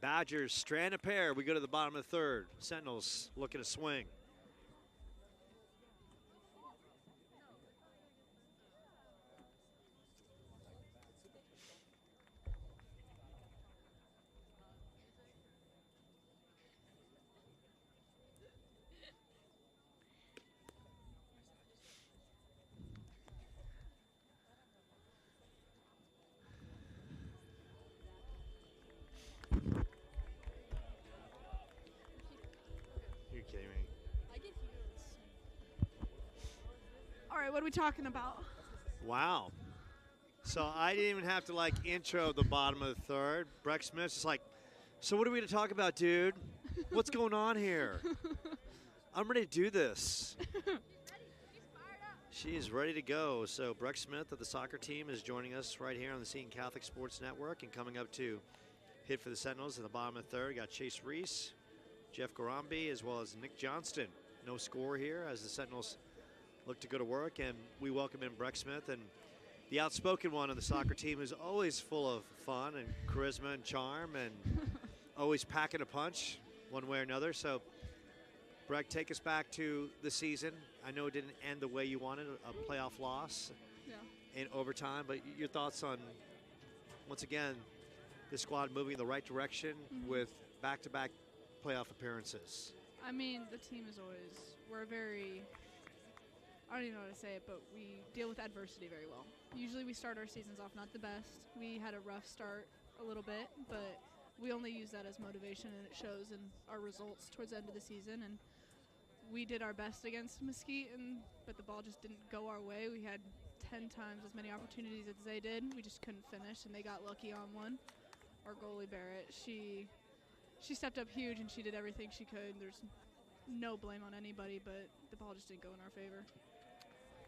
Badgers strand a pair. We go to the bottom of the third. Sentinels looking to swing. You're kidding me. All right, what are we talking about? Wow. So I didn't even have to like intro the bottom of the third. Breck Smith's just like, so what are we going to talk about, dude? What's going on here? I'm ready to do this. She's ready to go. So Breck Smith of the soccer team is joining us right here on the Seton Catholic Sports Network, and coming up to hit for the Sentinels in the bottom of the third. Got Chase Reese, Jeff Garambi, as well as Nick Johnston. No score here as the Sentinels look to go to work, and we welcome in Breck Smith. And the outspoken one on the soccer team is always full of fun and charisma and charm, and always packing a punch one way or another. So Breck, take us back to the season. I know it didn't end the way you wanted, a playoff loss in overtime, but your thoughts on, once again, the squad moving in the right direction with back-to-back playoff appearances. I mean, the team is always, we're very, I don't even know how to say it, but we deal with adversity very well. Usually we start our seasons off not the best. We had a rough start a little bit, but we only use that as motivation, and it shows in our results towards the end of the season. And we did our best against Mesquite, but the ball just didn't go our way. We had 10 times as many opportunities as they did. We just couldn't finish, and they got lucky on one. Our goalie, Barrett, she stepped up huge, and she did everything she could. There's no blame on anybody, but the ball just didn't go in our favor.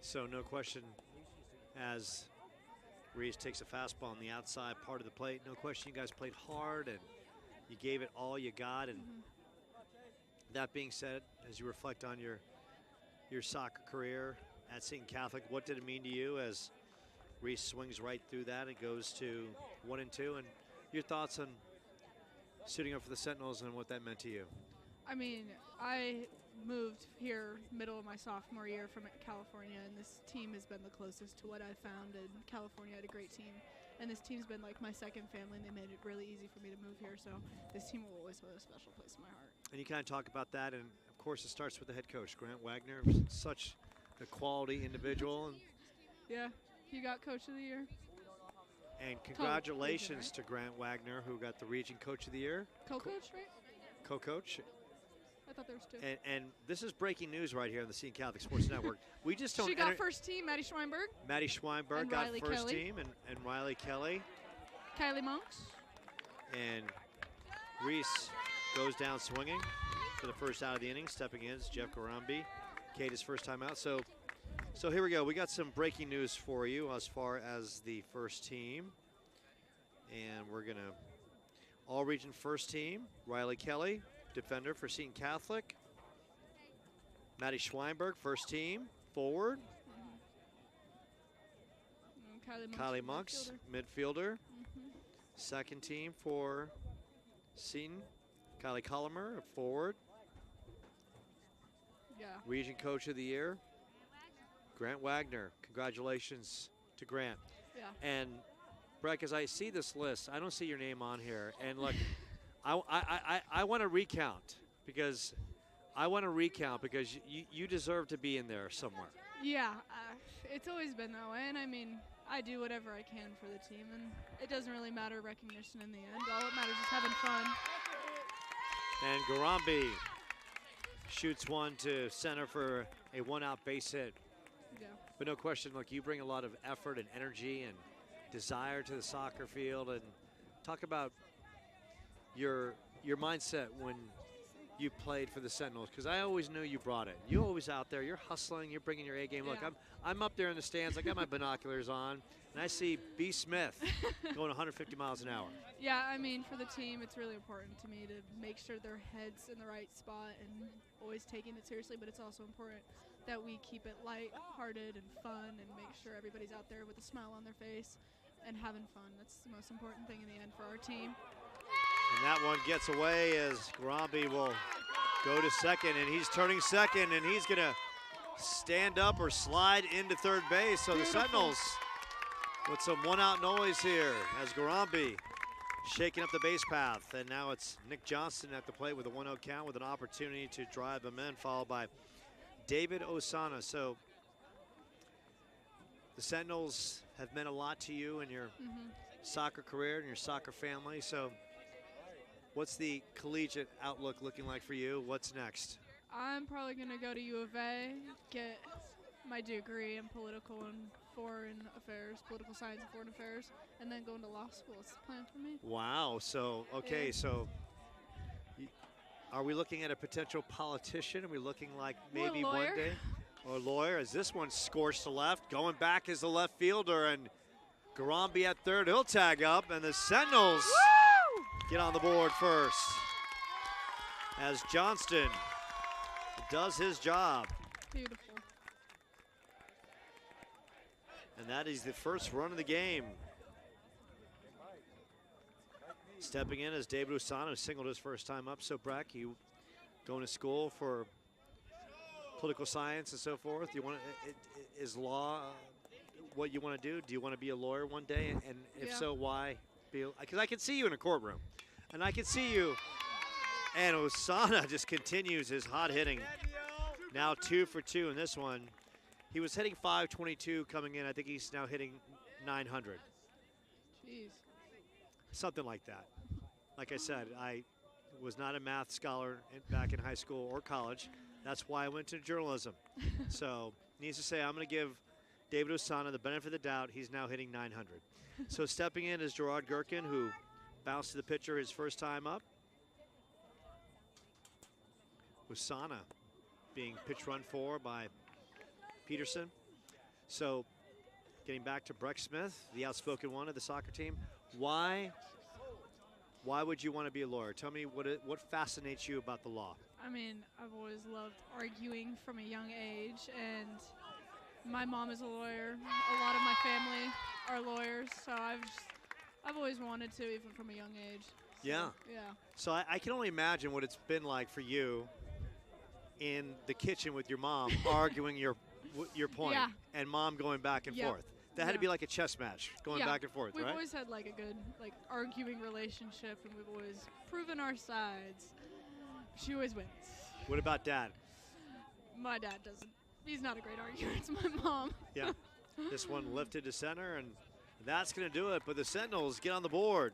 So no question, as Reese takes a fastball on the outside part of the plate, no question you guys played hard and you gave it all you got. And that being said, as you reflect on your soccer career at Seton Catholic, what did it mean to you as Reese swings right through that and goes to 1-2? And your thoughts on suiting up for the Sentinels and what that meant to you? I mean, I moved here middle of my sophomore year from California, and this team has been the closest to what I found. And California had a great team, and this team's been like my second family, and they made it really easy for me to move here. So this team will always hold a special place in my heart. And you kind of talk about that, and of course it starts with the head coach, Grant Wagner, such a quality individual. And yeah, he got Coach of the Year. And congratulations to Grant Wagner, who got the Region Coach of the Year. Co-coach, right? Co-coach. I thought there was two. And this is breaking news right here on the Seton Catholic Sports Network. We just don't. She got first team, Maddie Schweinberg. Maddie Schweinberg and got Riley first Kelly. team, and Riley Kelly. Kylie Monks. And Reese goes down swinging for the first out of the inning. Stepping in is Jeff Garambi. Kate, his first time out. So here we go. We got some breaking news for you as far as the first team. And we're going to all-region first team. Riley Kelly, defender for Seton Catholic. Maddie Schweinberg, first team, forward. Kylie Monks, midfielder. Second team for Seton, Kylie Collimer, forward. Yeah. Region Coach of the Year, Grant Wagner. Congratulations to Grant. Yeah. And Breck, as I see this list, I don't see your name on here. And look, I want to recount because you deserve to be in there somewhere. Yeah, it's always been that way, and I mean, I do whatever I can for the team, and it doesn't really matter recognition in the end. All that matters is having fun. And Garambi shoots one to center for a one-out base hit. Yeah. But no question, look, you bring a lot of effort and energy and desire to the soccer field. And talk about your mindset when you played for the Sentinels, because I always knew you brought it. You're always out there. You're hustling. You're bringing your A game. Look, Yeah. I'm up there in the stands. I got my binoculars on, and I see B. Smith going 150 miles an hour. Yeah, I mean, for the team, it's really important to me to make sure their head's in the right spot and always taking it seriously, but it's also important that we keep it light-hearted and fun and make sure everybody's out there with a smile on their face and having fun. That's the most important thing in the end for our team. And that one gets away as Garambi will go to second, and he's turning second, and he's going to stand up or slide into third base. So the Sentinels with some one-out noise here as Garambi shaking up the base path. And now it's Nick Johnston at the plate with a 1-0 count with an opportunity to drive him in, followed by David Osana. So the Sentinels have meant a lot to you in your soccer career and your soccer family. So what's the collegiate outlook looking like for you? What's next? I'm probably going to go to U of A, get my degree in political and foreign affairs, political science and foreign affairs, and then go into law school. It's the plan for me. Wow. So, okay, Yeah. so are we looking at a potential politician? Are we looking like maybe lawyer. one day? Or lawyer, as this one scores to left. Going back is the left fielder, and Garambi at third. He'll tag up, and the Sentinels get on the board first as Johnston does his job. Beautiful. And that is the first run of the game. Stepping in is David Usano, who singled his first time up. So, Breck, you going to school for political science and so forth? You want is law what you want to do? Do you want to be a lawyer one day? And if Yeah. so, why? Because I can see you in a courtroom, and I can see you. And Osana just continues his hot hitting. Now 2 for 2 in this one. He was hitting .522 coming in. I think he's now hitting .900. Jeez. Something like that. Like I said, I was not a math scholar back in high school or college. That's why I went to journalism. So, needs to say, I'm going to give David Osana the benefit of the doubt. He's now hitting .900. So stepping in is Gerard Gherkin, who bounced to the pitcher his first time up. Osana being pitch run for by Peterson. So getting back to Breck Smith, the outspoken one of the soccer team. Why would you want to be a lawyer? Tell me what fascinates you about the law. I mean, I've always loved arguing from a young age, and my mom is a lawyer. A lot of my family are lawyers, so I've always wanted to, even from a young age. So, Yeah. Yeah. So I can only imagine what it's been like for you in the kitchen with your mom arguing your point, Yeah. and mom going back and Yep. forth. That had to Yeah. be like a chess match, going Yeah. back and forth, We've right? always had like a good arguing relationship, and we've always proven our sides. She always wins. What about dad? My dad doesn't. He's not a great arguer. It's my mom. Yeah. This one lifted to center, and that's going to do it. But the Sentinels get on the board,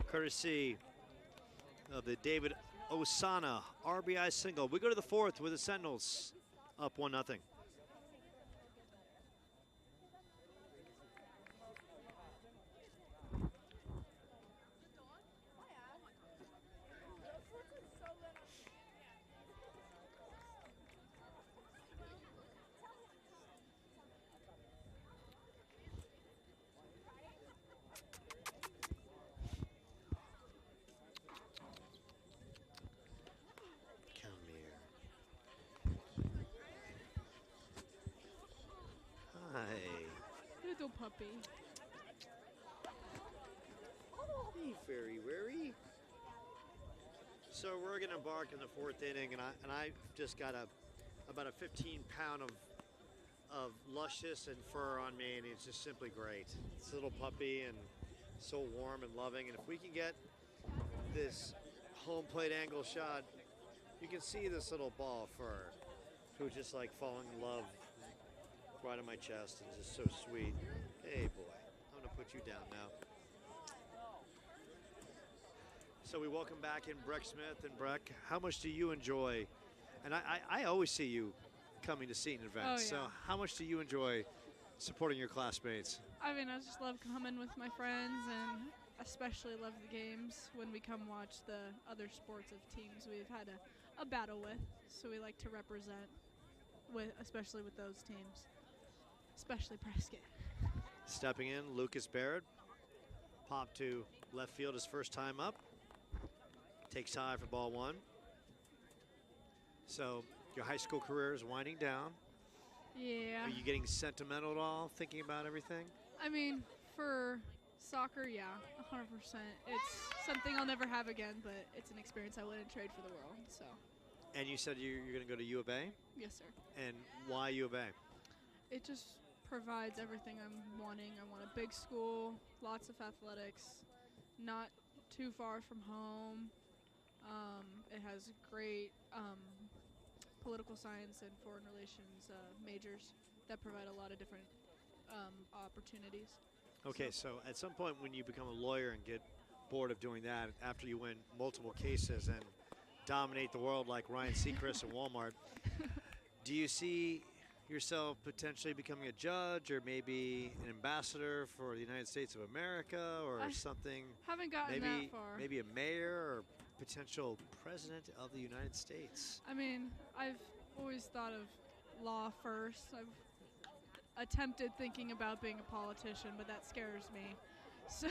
courtesy of the David Osana RBI single. We go to the fourth with the Sentinels up 1-0. puppy. Be very wary. So we're going to embark in the fourth inning, and I just got about a 15-pound of luscious and fur on me, and it's just simply great. It's a little puppy and so warm and loving, and if we can get this home plate angle shot, you can see this little ball of fur who's just like falling in love right on my chest and just so sweet. Hey boy, I'm gonna put you down now. So we welcome back in Breck Smith, and Breck, how much do you enjoy, and I always see you coming to Seton events, Oh, yeah. so how much do you enjoy supporting your classmates? I mean, I just love coming with my friends, and especially love the games when we come watch the other sports of teams we've had a battle with. So we like to represent, especially with those teams, especially Prescott. Stepping in, Lucas Barrett, pop to left field his first time up. Takes high for ball one. So your high school career is winding down. Yeah. Are you getting sentimental at all, thinking about everything? I mean, for soccer, yeah, 100%. It's something I'll never have again, but it's an experience I wouldn't trade for the world. So, And you said you're going to go to U of A? yes, sir. And why U of A? It just provides everything I'm wanting. I want a big school, lots of athletics, not too far from home. It has great political science and foreign relations majors that provide a lot of different opportunities. Okay, so at some point when you become a lawyer and get bored of doing that, after you win multiple cases and dominate the world like Ryan Seacrest and Walmart, do you see yourself potentially becoming a judge or maybe an ambassador for the United States of America or I something? Haven't gotten that far. Maybe a mayor or potential president of the United States. I mean, I've always thought of law first. I've attempted thinking about being a politician, but that scares me. So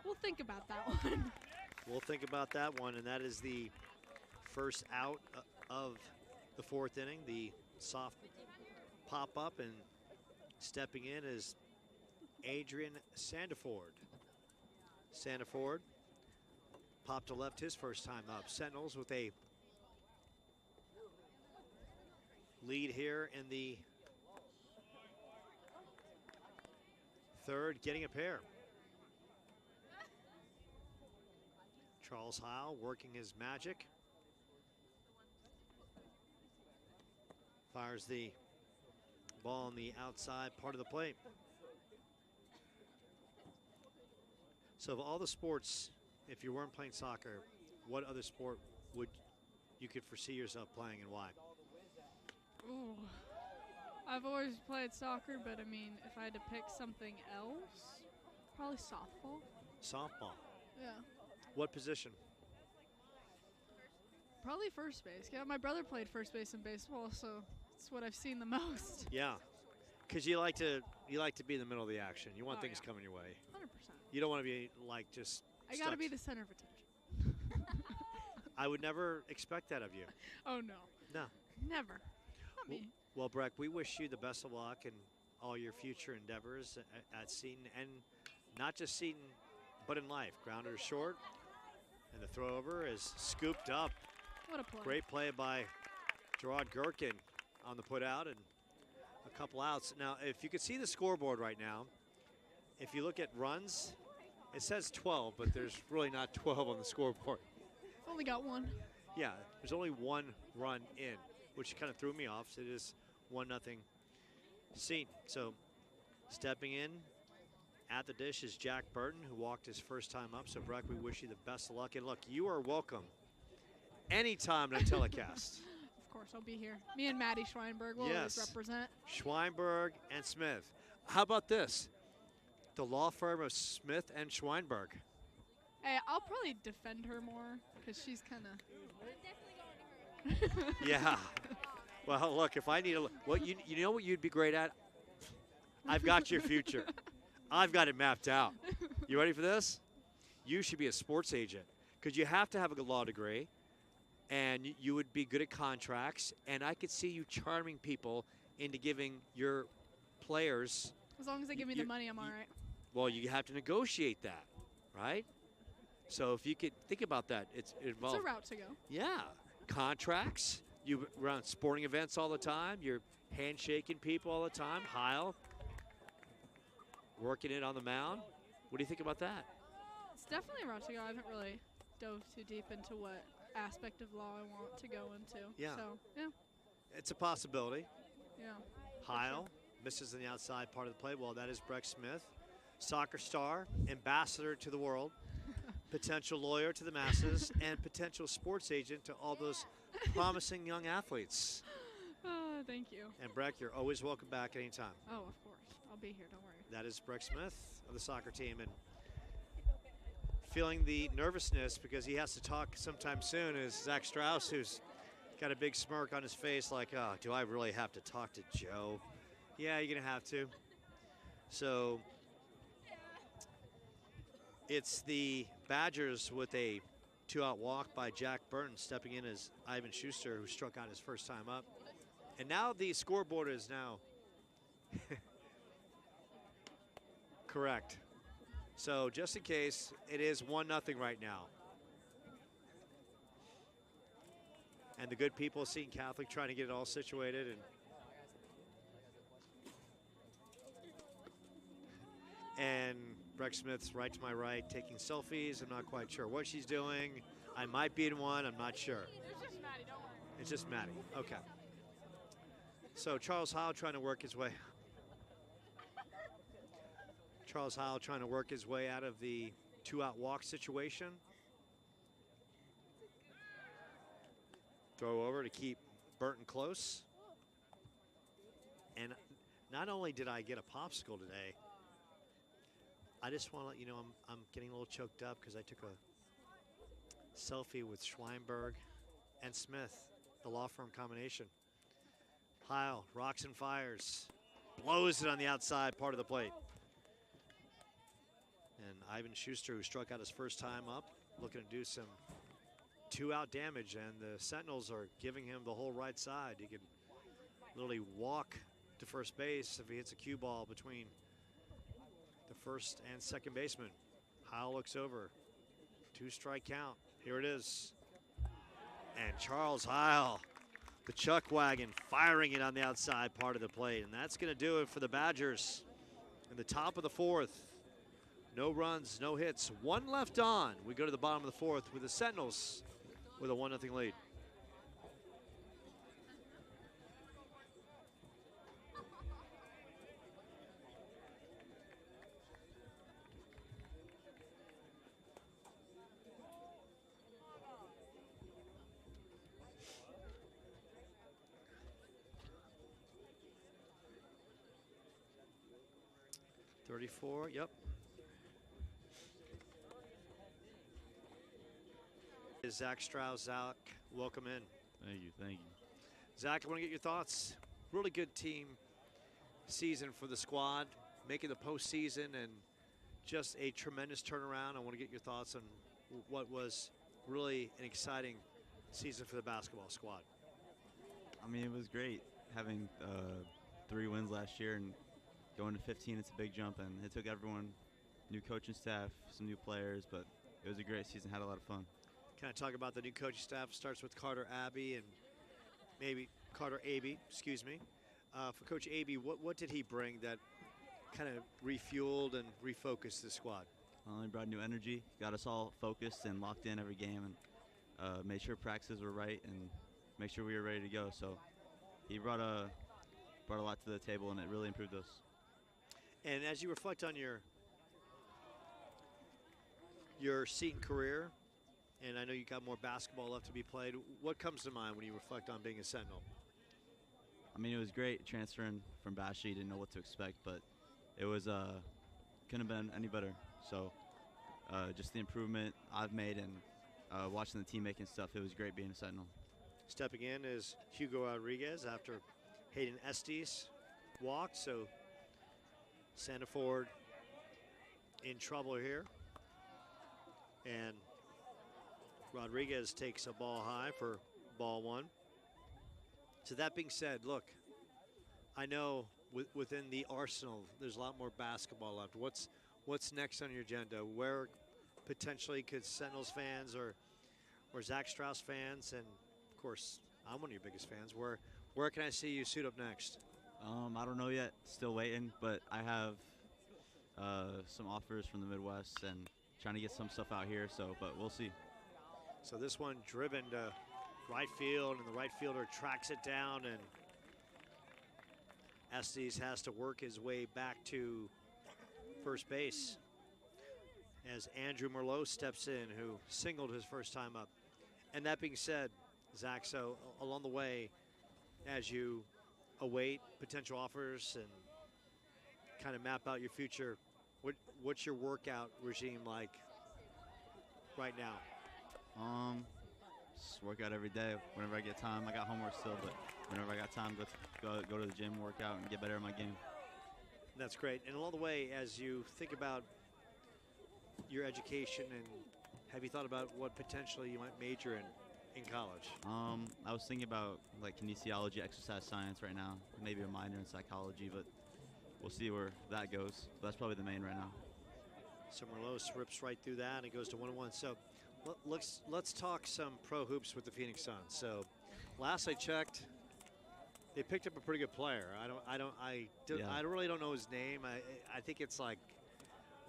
we'll think about that one. We'll think about that one, and that is the first out of the fourth inning. The soft pop-up, and stepping in is Adrian Sandiford. Sandiford popped to left his first time up. Sentinels with a lead here in the third, getting a pair. Charles Heil working his magic. Fires the ball on the outside part of the plate. So of all the sports, if you weren't playing soccer, what other sport would you could foresee yourself playing and why? Ooh. I've always played soccer, but I mean, if I had to pick something else, probably softball. Softball. Yeah. What position? Probably first base. Yeah, my brother played first base in baseball, so it's what I've seen the most. Yeah, because you like to be in the middle of the action. You want Oh, things yeah. coming your way. 100%. You don't want to be like just. I gotta stuck. be the center of attention. I would never expect that of you. Oh no. No. Never. Not me. Well, Breck, we wish you the best of luck in all your future endeavors at Seton, and not just Seton, but in life. Grounder short, and the throw over is scooped up. What a play. Great play by Gerard Gherkin on the put out, and a couple outs. Now, if you could see the scoreboard right now, if you look at runs, it says 12, but there's really not 12 on the scoreboard. Only got one. Yeah, there's only one run in, which kind of threw me off. So it is 1-0 Seton. So stepping in at the dish is Jack Burton, who walked his first time up. So Breck, we wish you the best of luck. And look, you are welcome anytime to telecast. Of course, I'll be here. Me and Maddie Schweinberg will always represent. Schweinberg and Smith. How about this? The law firm of Smith and Schweinberg. Hey, I'll probably defend her more because she's kind of. Yeah. Well, look, if I need a what you know what you'd be great at? I've got your future. I've got it mapped out. You ready for this? You should be a sports agent because you have to have a good law degree, and you would be good at contracts. And I could see you charming people into giving your players As long as they give me the money, I'm all right. Well, you have to negotiate that, right? So if you could think about that, it involves. It's a route to go. Yeah, contracts. You run sporting events all the time. You're handshaking people all the time. Heil, working it on the mound. What do you think about that? It's definitely a route to go. I haven't really dove too deep into what aspect of law I want to go into. Yeah. So, yeah. It's a possibility. Yeah. Heil misses on the outside part of the play. Well, that is Breck Smith, soccer star, ambassador to the world, potential lawyer to the masses, and potential sports agent to all those promising young athletes. Thank you. And Breck, you're always welcome back anytime. Oh, of course. I'll be here. Don't worry. That is Breck Smith of the soccer team, and feeling the nervousness because he has to talk sometime soon is Zach Strauss, who's got a big smirk on his face like, oh, do I really have to talk to Joe? Yeah, you're going to have to. So it's the Badgers with a 2-out walk by Jack Burton, stepping in as Ivan Schuster, who struck out his first time up. And now the scoreboard is now correct. So just in case, it is 1-0 right now. And the good people of Seton Catholic trying to get it all situated. And Breck Smith's right to my right, taking selfies. I'm not quite sure what she's doing. I might be in one, I'm not sure. It's just Maddie, don't worry. It's just Maddie, okay. So Charles Heil trying to work his way. Charles Heil trying to work his way out of the 2-out walk situation. Throw over to keep Burton close. And not only did I get a popsicle today, I just want to let you know I'm getting a little choked up because I took a selfie with Schweinberg and Smith, the law firm combination. Heil rocks and fires, blows it on the outside part of the plate. And Ivan Schuster, who struck out his first time up, looking to do some 2-out damage, and the Sentinels are giving him the whole right side. He can literally walk to first base if he hits a cue ball between the first and second baseman. Heil looks over. 2-strike count. Here it is. And Charles Heil, the chuck wagon, firing it on the outside part of the plate. And that's going to do it for the Badgers in the top of the 4th. No runs, no hits. 1 left on. We go to the bottom of the 4th with the Sentinels with a 1-0 lead. .34, yep. Zach Strauss, Zach, welcome in. Thank you, thank you. Zach, I want to get your thoughts. Really good team season for the squad, making the postseason, and just a tremendous turnaround. I want to get your thoughts on what was really an exciting season for the basketball squad. I mean, it was great having 3 wins last year and going to 15. It's a big jump, and it took everyone, new coaching staff, some new players, but it was a great season. Had a lot of fun. Kind of talk about the new coaching staff. Starts with Carter Abbey and maybe Carter Abbey, excuse me. For Coach Abbey, what did he bring that kind of refueled and refocused the squad? Well, he brought new energy, got us all focused and locked in every game, and made sure practices were right and make sure we were ready to go. So he brought a lot to the table, and it really improved us. And as you reflect on your Seton career, and I know you got more basketball left to be played, what comes to mind when you reflect on being a Sentinel? I mean, it was great transferring from Bashi. Didn't know what to expect, but it was couldn't have been any better. So just the improvement I've made and watching the team making stuff, it was great being a Sentinel. Stepping in is Hugo Rodriguez after Hayden Estes walked, so Sandiford in trouble here. And Rodriguez takes a ball high for ball 1. So that being said, look, I know within the arsenal, there's a lot more basketball left. What's next on your agenda? Where potentially could Sentinels fans or Zach Strauss fans, and of course I'm one of your biggest fans, where can I see you suit up next? I don't know yet. Still waiting, but I have some offers from the Midwest and trying to get some stuff out here. So, but we'll see. So this one driven to right field, and the right fielder tracks it down, and Estes has to work his way back to first base as Andrew Merlot steps in, who singled his first time up. And that being said, Zach, so along the way, as you await potential offers and kind of map out your future, what's your workout regime like right now? Just work out every day whenever I get time. I got homework still, but whenever I got time, go to the gym, work out, and get better at my game. That's great. And along the way, as you think about your education, and have you thought about what potentially you might major in college? I was thinking about like kinesiology, exercise science right now, maybe a minor in psychology, but we'll see where that goes. But that's probably the main right now. So Merlot rips right through that and goes to 1-1. So let's talk some pro hoops with the Phoenix Suns. So last I checked, they picked up a pretty good player. I really don't know his name. I think it's like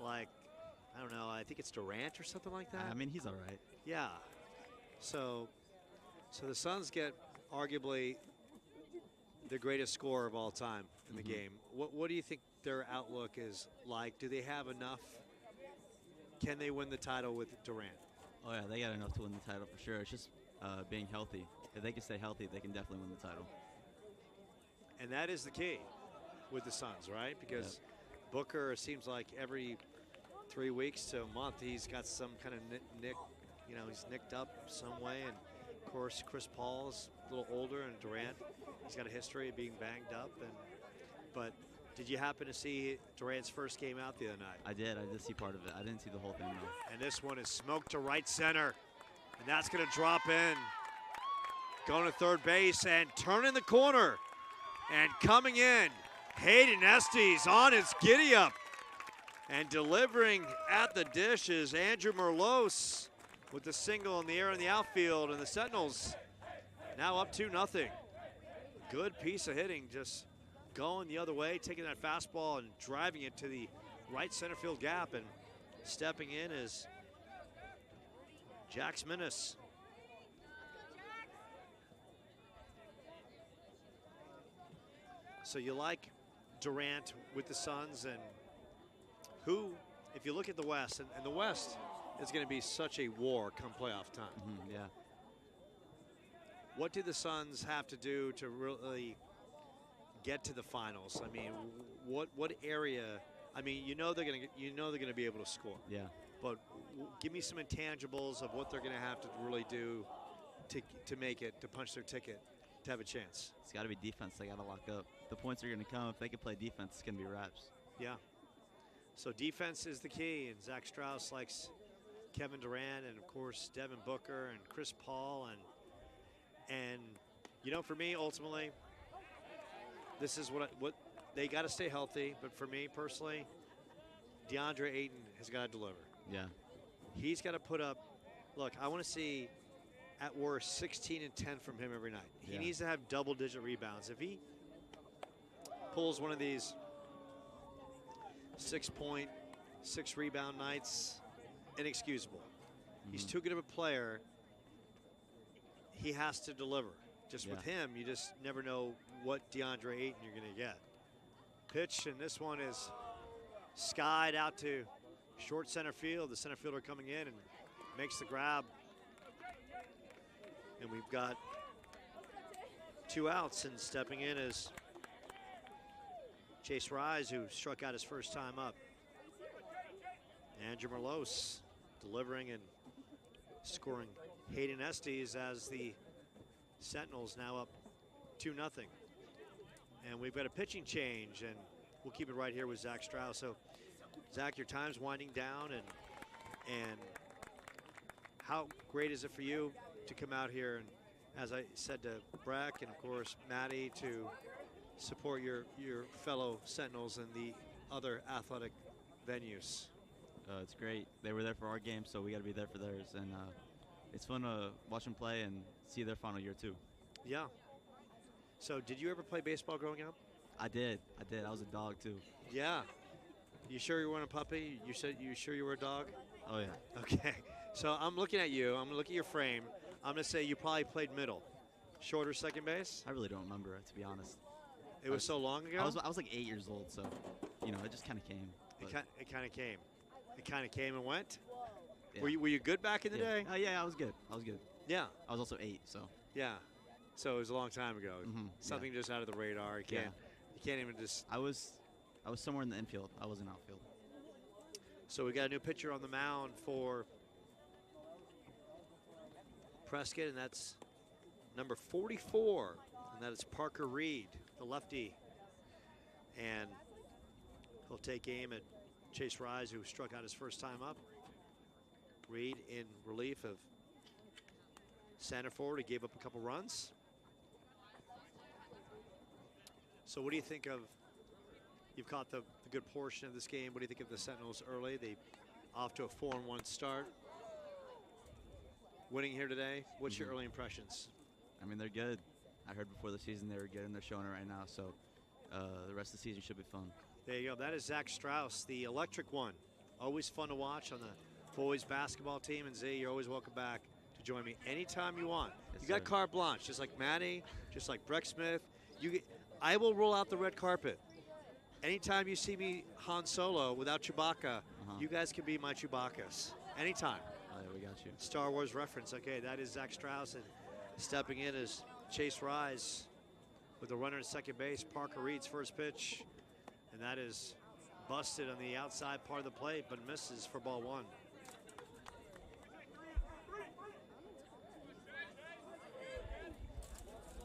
I don't know. I think it's Durant or something like that. I mean, he's all right. Yeah. So the Suns get arguably the greatest scorer of all time in the game. What do you think their outlook is like? Do they have enough? Can they win the title with Durant? Oh yeah, they got enough to win the title for sure. It's just being healthy. If they can stay healthy, they can definitely win the title. And that is the key with the Suns, right? Because Booker, it seems like every 3 weeks to a month, he's got some kind of he's nicked up some way. And of course, Chris Paul's a little older, and Durant, he's got a history of being banged up. But did you happen to see Durant's first game out the other night? I did see part of it. I didn't see the whole thing though. And this one is smoked to right center, and that's going to drop in. Going to third base and turning the corner. And coming in, Hayden Estes on his giddy up. And delivering at the dish is Andrew Merlos with the single in the air in the outfield. And the Sentinels now up 2-0. Good piece of hitting, just going the other way, taking that fastball and driving it to the right center field gap. And stepping in is Jax Minnis. So you like Durant with the Suns, and who, if you look at the West, and the West is going to be such a war come playoff time. Yeah. What do the Suns have to do to really get to the finals? I mean, what area? I mean, you know they're going to be able to score. Yeah. But give me some intangibles of what they're going to have to really do to make it, to punch their ticket, to have a chance. It's got to be defense. They got to lock up. The points are going to come. If they can play defense, it's going to be wraps. Yeah. So defense is the key, and Zach Strauss likes Kevin Durant, and of course Devin Booker and Chris Paul, and you know, for me ultimately, this is what they got to stay healthy. But for me personally, DeAndre Ayton has got to deliver. Yeah. He's got to put up. Look, I want to see at worst 16 and 10 from him every night. He needs to have double-digit rebounds. If he pulls one of these 6-point, 6-rebound nights, inexcusable. He's too good of a player. He has to deliver. Just with him, you just never know what DeAndre Ayton you're going to get. Pitch, and this one is skied out to short center field. The center fielder coming in and makes the grab. And we've got 2 outs, and stepping in is Chase Rise, who struck out his first time up. Andrew Merlos delivering and scoring Hayden Estes as the Sentinels now up 2-0. And we've got a pitching change, and we'll keep it right here with Zach Strauss. So, Zach, your time's winding down, and how great is it for you to come out here and, as I said to Breck and of course Maddie, to support your fellow Sentinels in the other athletic venues? It's great. They were there for our game, so we got to be there for theirs. And it's fun to watch them play and see their final year, too. Yeah. So did you ever play baseball growing up? I did. I was a dog, too. Yeah. You sure you weren't a puppy? You said you sure you were a dog? Oh, yeah. Okay. So I'm looking at you. I'm going to look at your frame. I'm going to say you probably played middle. Short or second base? I really don't remember it, to be honest. It was so long ago? I was like 8 years old, so, it just kind of came. It kind of came. It kind of came and went? Yeah. Were you good back in the day? Yeah, I was good. Yeah. I was also 8, so. Yeah. So it was a long time ago. Mhm, Something just out of the radar. You can't even just. I was somewhere in the infield. I was in outfield. So we got a new pitcher on the mound for Prescott, and that's number 44, and that is Parker Reed, the lefty. And he'll take aim at Chase Rise, who struck out his first time up. Reed in relief of center forward. He gave up a couple runs. So what do you think of, you've caught the good portion of this game. What do you think of the Sentinels early? They off to a 4-1 start. Winning here today. What's your early impressions? I mean, they're good. I heard before the season they were good, and they're showing it right now. So the rest of the season should be fun. There you go. That is Zach Strauss, the electric one. Always fun to watch on the boys basketball team. And Z, you're always welcome back to join me anytime you want. Yes, you got sir. carte blanche, just like Maddie, just like Breck Smith. I will roll out the red carpet. Anytime you see me Han Solo without Chewbacca, you guys can be my Chewbaccas. Anytime. Oh, yeah, we got you. Star Wars reference. Okay, that is Zach Strauss, and stepping in is Chase Rise with the runner at second base. Parker Reed's first pitch, and that is busted on the outside part of the plate, but misses for ball one.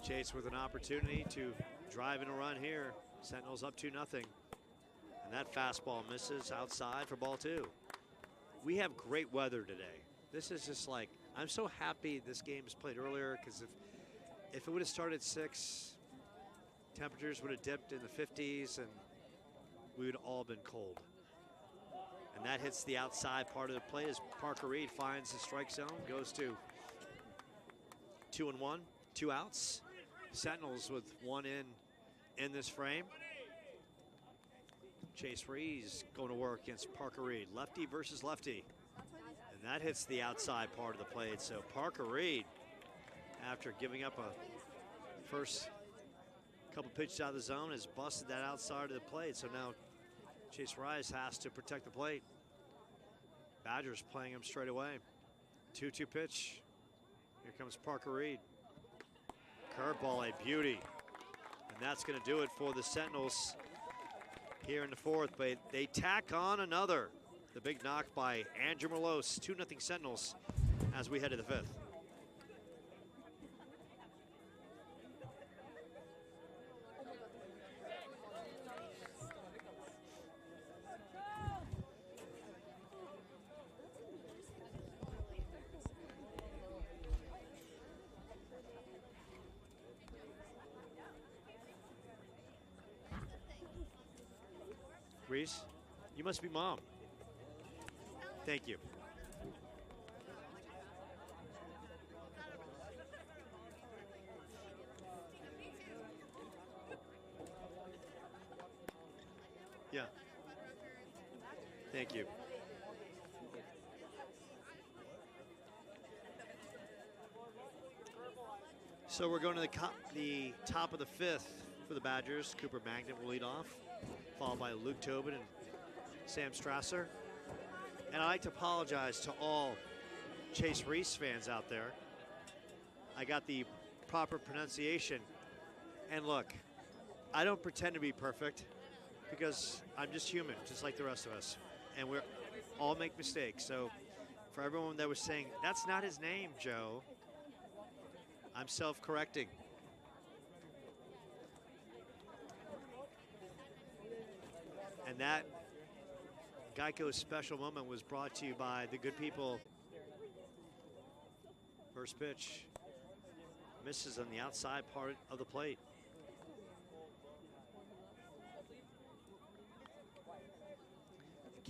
Chase with an opportunity to drive in a run here. Sentinels up 2-0. And that fastball misses outside for ball two. We have great weather today. This is just like, I'm so happy this game was played earlier, because if it would have started at 6, temperatures would have dipped in the 50s and we would have all been cold. And that hits the outside part of the plate as Parker Reed finds the strike zone, goes to 2-1, 2 outs. Sentinels with one in this frame. Chase Rees going to work against Parker Reed. Lefty versus lefty. And that hits the outside part of the plate. So Parker Reed, after giving up a first couple pitches out of the zone, has busted that outside of the plate. So now Chase Rise has to protect the plate. Badgers playing him straight away. 2-2 pitch. Here comes Parker Reed. Curveball, a beauty. And that's going to do it for the Sentinels here in the fourth. But they tack on another. The big knock by Andrew Merlos. 2-0 Sentinels as we head to the fifth. Reese, you must be mom. Thank you. Yeah. Thank you. So we're going to the top of the fifth for the Badgers. Cooper Magnet will lead off, followed by Luke Tobin and Sam Strasser. And I'd like to apologize to all Chase Reese fans out there. I got the proper pronunciation. And look, I don't pretend to be perfect, because I'm just human, just like the rest of us. And we all make mistakes. So for everyone that was saying, that's not his name, Joe, I'm self-correcting. And that Geico's special moment was brought to you by the good people. First pitch misses on the outside part of the plate.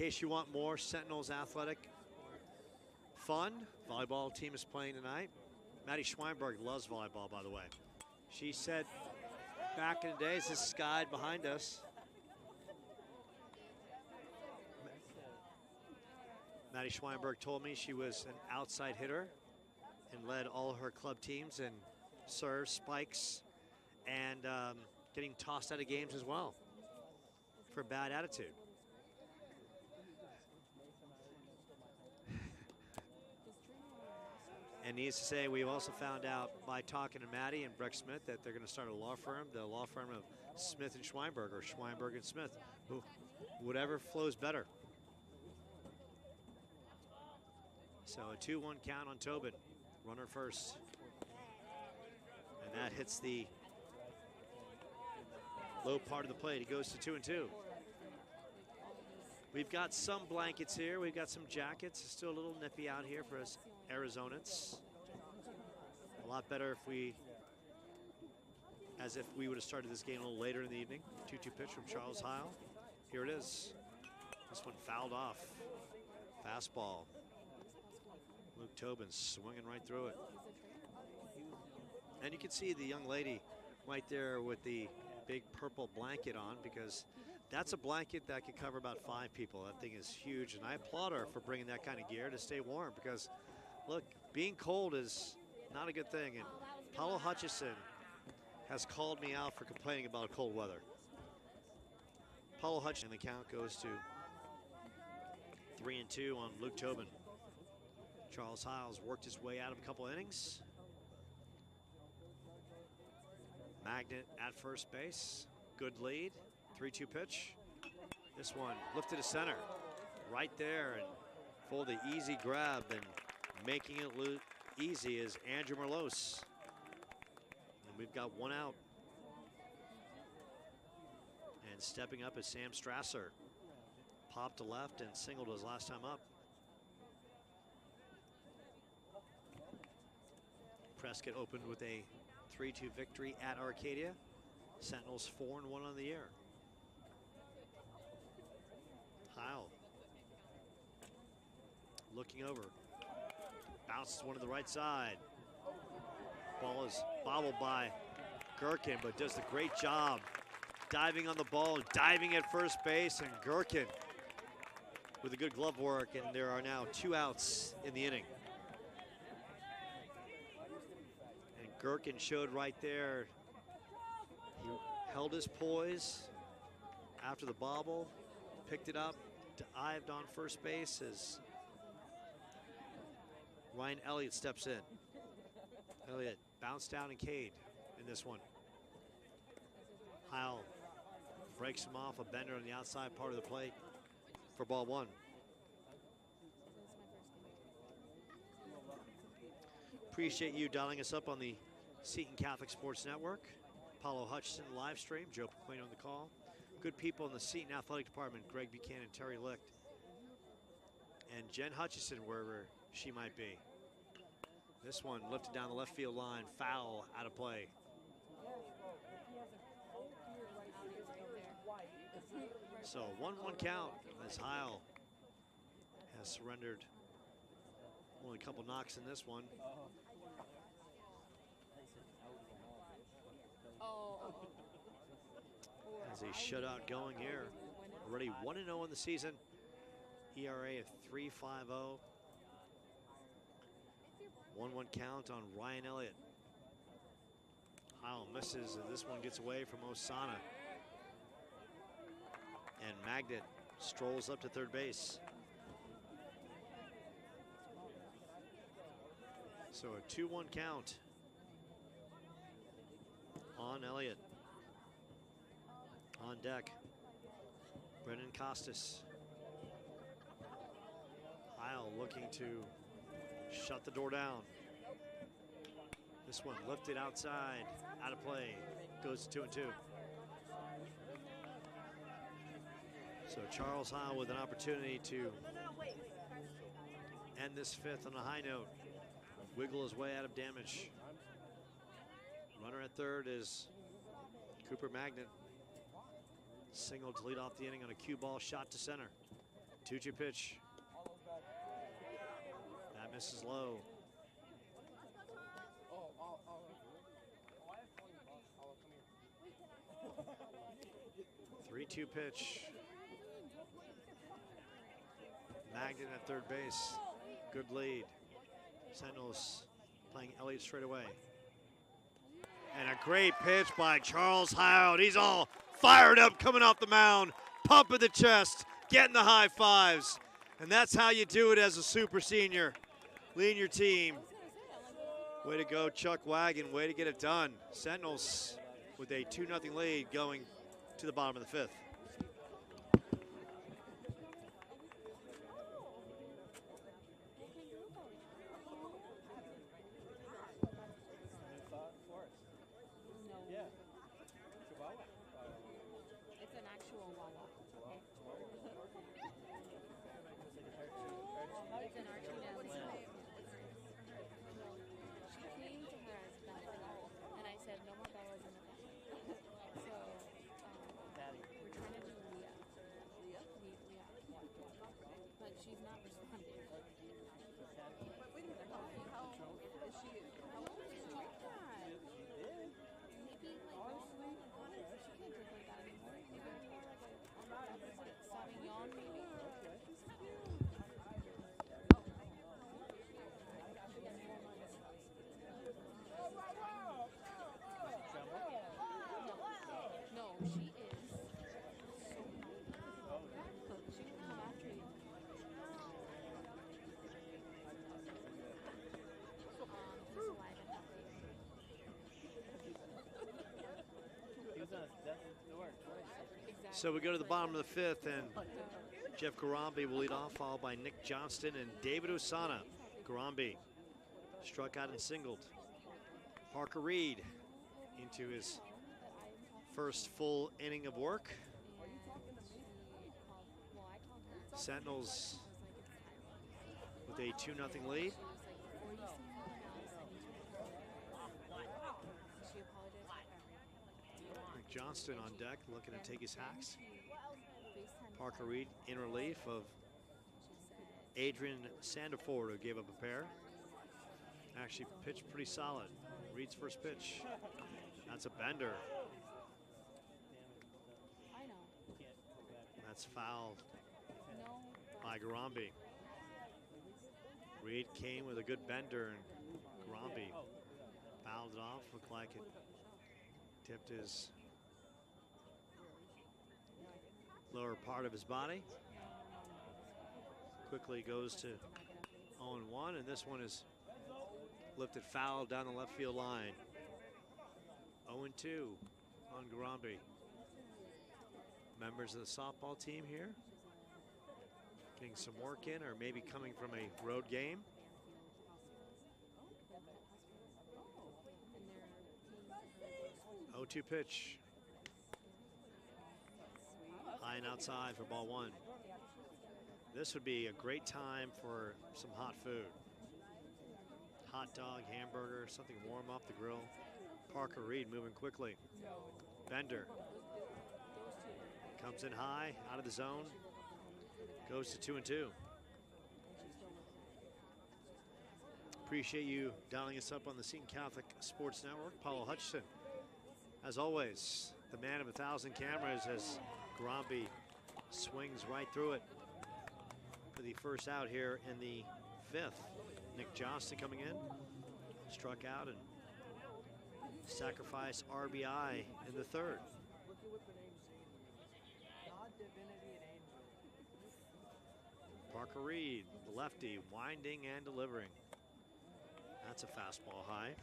case you want more Sentinels athletic fun, volleyball team is playing tonight. Maddie Schweinberg loves volleyball, by the way. She said back in the days, this is Sky behind us. Maddie Schweinberg told me she was an outside hitter and led all her club teams in serves, spikes, and getting tossed out of games as well for bad attitude. And needs to say, we've also found out by talking to Maddie and Breck Smith that they're going to start a law firm, the law firm of Smith and Schweinberg, or Schweinberg and Smith, whatever flows better. So a 2-1 count on Tobin, runner first. And that hits the low part of the plate. He goes to 2-2. We've got some blankets here. We've got some jackets. It's still a little nippy out here for us Arizonans. A lot better as if we would have started this game a little later in the evening. 2-2 pitch from Charles Heil. Here it is. This one fouled off. Fastball. Luke Tobin swinging right through it. And you can see the young lady right there with the big purple blanket on, because that's a blanket that could cover about 5 people. That thing is huge, and I applaud her for bringing that kind of gear to stay warm, because look, being cold is not a good thing. And Paulo Hutchison has called me out for complaining about cold weather. Paulo Hutchison, the count goes to 3-2 on Luke Tobin. Charles Hiles worked his way out of a couple innings. Magnet at first base, good lead, 3-2 pitch. This one lifted to center, right there, and for the easy grab and making it look easy is Andrew Merlos. And we've got one out. And stepping up is Sam Strasser. Popped to left and singled his last time up. Prescott opened with a 3-2 victory at Arcadia. Sentinels 4-1 on the year. Heil looking over. Bounces one to the right side. Ball is bobbled by Gherkin, but does a great job diving on the ball, diving at first base, and Gherkin with a good glove work, and there are now 2 outs in the inning. And Gherkin showed right there, he held his poise after the bobble, picked it up, dived on first base as Ryan Elliott steps in. Elliott bounced down and Cade in this one. Heil breaks him off a bender on the outside part of the plate for ball 1. Appreciate you dialing us up on the Seton Catholic Sports Network. Paulo Hutchison live stream, Joe Pequeno on the call. Good people in the Seton Athletic Department, Greg Buchanan, Terry Licht, and Jen Hutchison, wherever she might be. This one lifted down the left field line, foul, out of play. So 1-1 count as Heil has surrendered only a couple knocks in this one. As a shutout going here. Already 1-0 in the season. ERA of 3.50. 1-1 count on Ryan Elliott. Heil misses, and this one gets away from Osana. And Magnet strolls up to third base. So a 2-1 count on Elliott. On deck, Brendan Costas. Heil looking to shut the door down. This one lifted outside, out of play, goes to 2-2. So Charles Heil with an opportunity to end this 5th on a high note, wiggle his way out of damage. Runner at third is Cooper Magnet. Single to lead off the inning on a cue ball shot to center. 2-2 pitch. That misses low. 3-2 pitch. Magden at third base. Good lead. Sentinels playing Elliott straight away. And a great pitch by Charles Howard. He's all fired up coming off the mound, pumping the chest, getting the high fives. And that's how you do it as a super senior. Leading your team. Way to go, Chuck Wagon. Way to get it done. Sentinels with a 2-0 lead going to the bottom of the 5th. It's an actual Wawa. Okay. It's an Archie. She came to her as Bella, and I said no more Bellas in the family. So we're trying to do Leah. Leah? But she's not responding. But wait a minute, how old is she? How old is she? Maybe like she can't drink like that anymore. Maybe more like a Sauvignon, maybe. No, she is so healthy. Look, she can come after you. He's alive and healthy. Exactly. So we go to the bottom of the 5th, and Jeff Garambi will lead off, followed by Nick Johnston and David Osana. Garambi struck out and singled. Parker Reed into his first full inning of work. Sentinels with a 2-0 lead. Nick Johnston on deck, looking to take his hacks. Parker Reed in relief of Adrian Sandiford, who gave up a pair. Actually pitched pretty solid. Reed's first pitch. That's a bender. I know. That's fouled No. by Garambi. Reed came with a good bender, and Garambi fouled it off. Looked like it tipped his lower part of his body. Quickly goes to 0-1, and this one is lifted foul down the left field line. 0-2 on Garambi. Members of the softball team here getting some work in, or maybe coming from a road game. 0-2 pitch. High and outside for ball 1. This would be a great time for some hot food. Hot dog, hamburger, something warm off the grill. Parker Reed moving quickly. Bender comes in high, out of the zone. Goes to 2-2. Appreciate you dialing us up on the Seton Catholic Sports Network. Paulo Hutchison, as always, the man of 1,000 cameras, as Garambi swings right through it for the first out here in the 5th. Nick Johnston coming in, struck out and sacrificed RBI in the 3rd. Parker Reed, the lefty, winding and delivering. That's a fastball high.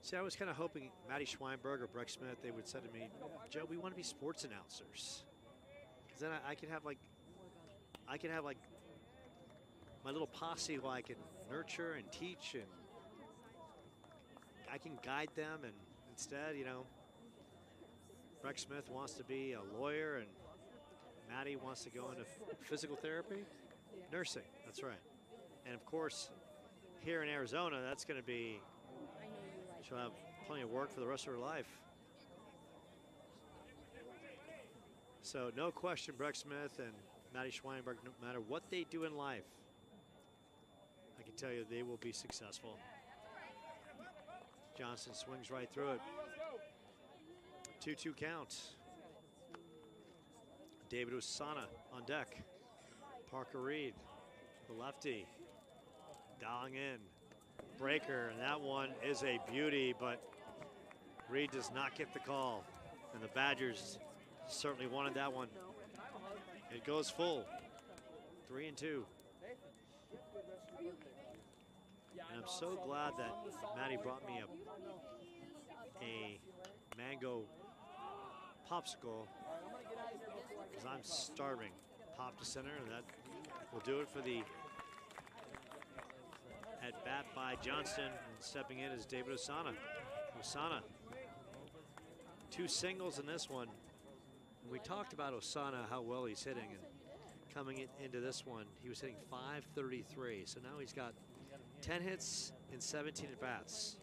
See, I was kind of hoping Matty Schweinberg or Breck Smith, they would say to me, Joe, we want to be sports announcers. Because then I could have like my little posse who I can nurture and teach, and I can guide them. And instead, you know, Breck Smith wants to be a lawyer, and Matty wants to go into physical therapy, nursing. That's right. And of course, here in Arizona, that's going to be, she'll have plenty of work for the rest of her life. So no question, Breck Smith and Maddie Schweinberg, no matter what they do in life, I can tell you they will be successful. Johnson swings right through it. 2-2 count. David Osana on deck. Parker Reed, the lefty, dialing in. Breaker, and that one is a beauty, but Reed does not get the call. And the Badgers certainly wanted that one. It goes full, 3-2. And I'm so glad that Maddie brought me a mango popsicle because I'm starving. Pop to center, and that will do it for the at bat by Johnston. And stepping in is David Osana. Osana, 2 singles in this one. And we talked about Osana, how well he's hitting, and coming into this one, he was hitting .533. So now he's got 10 hits in 17 at bats.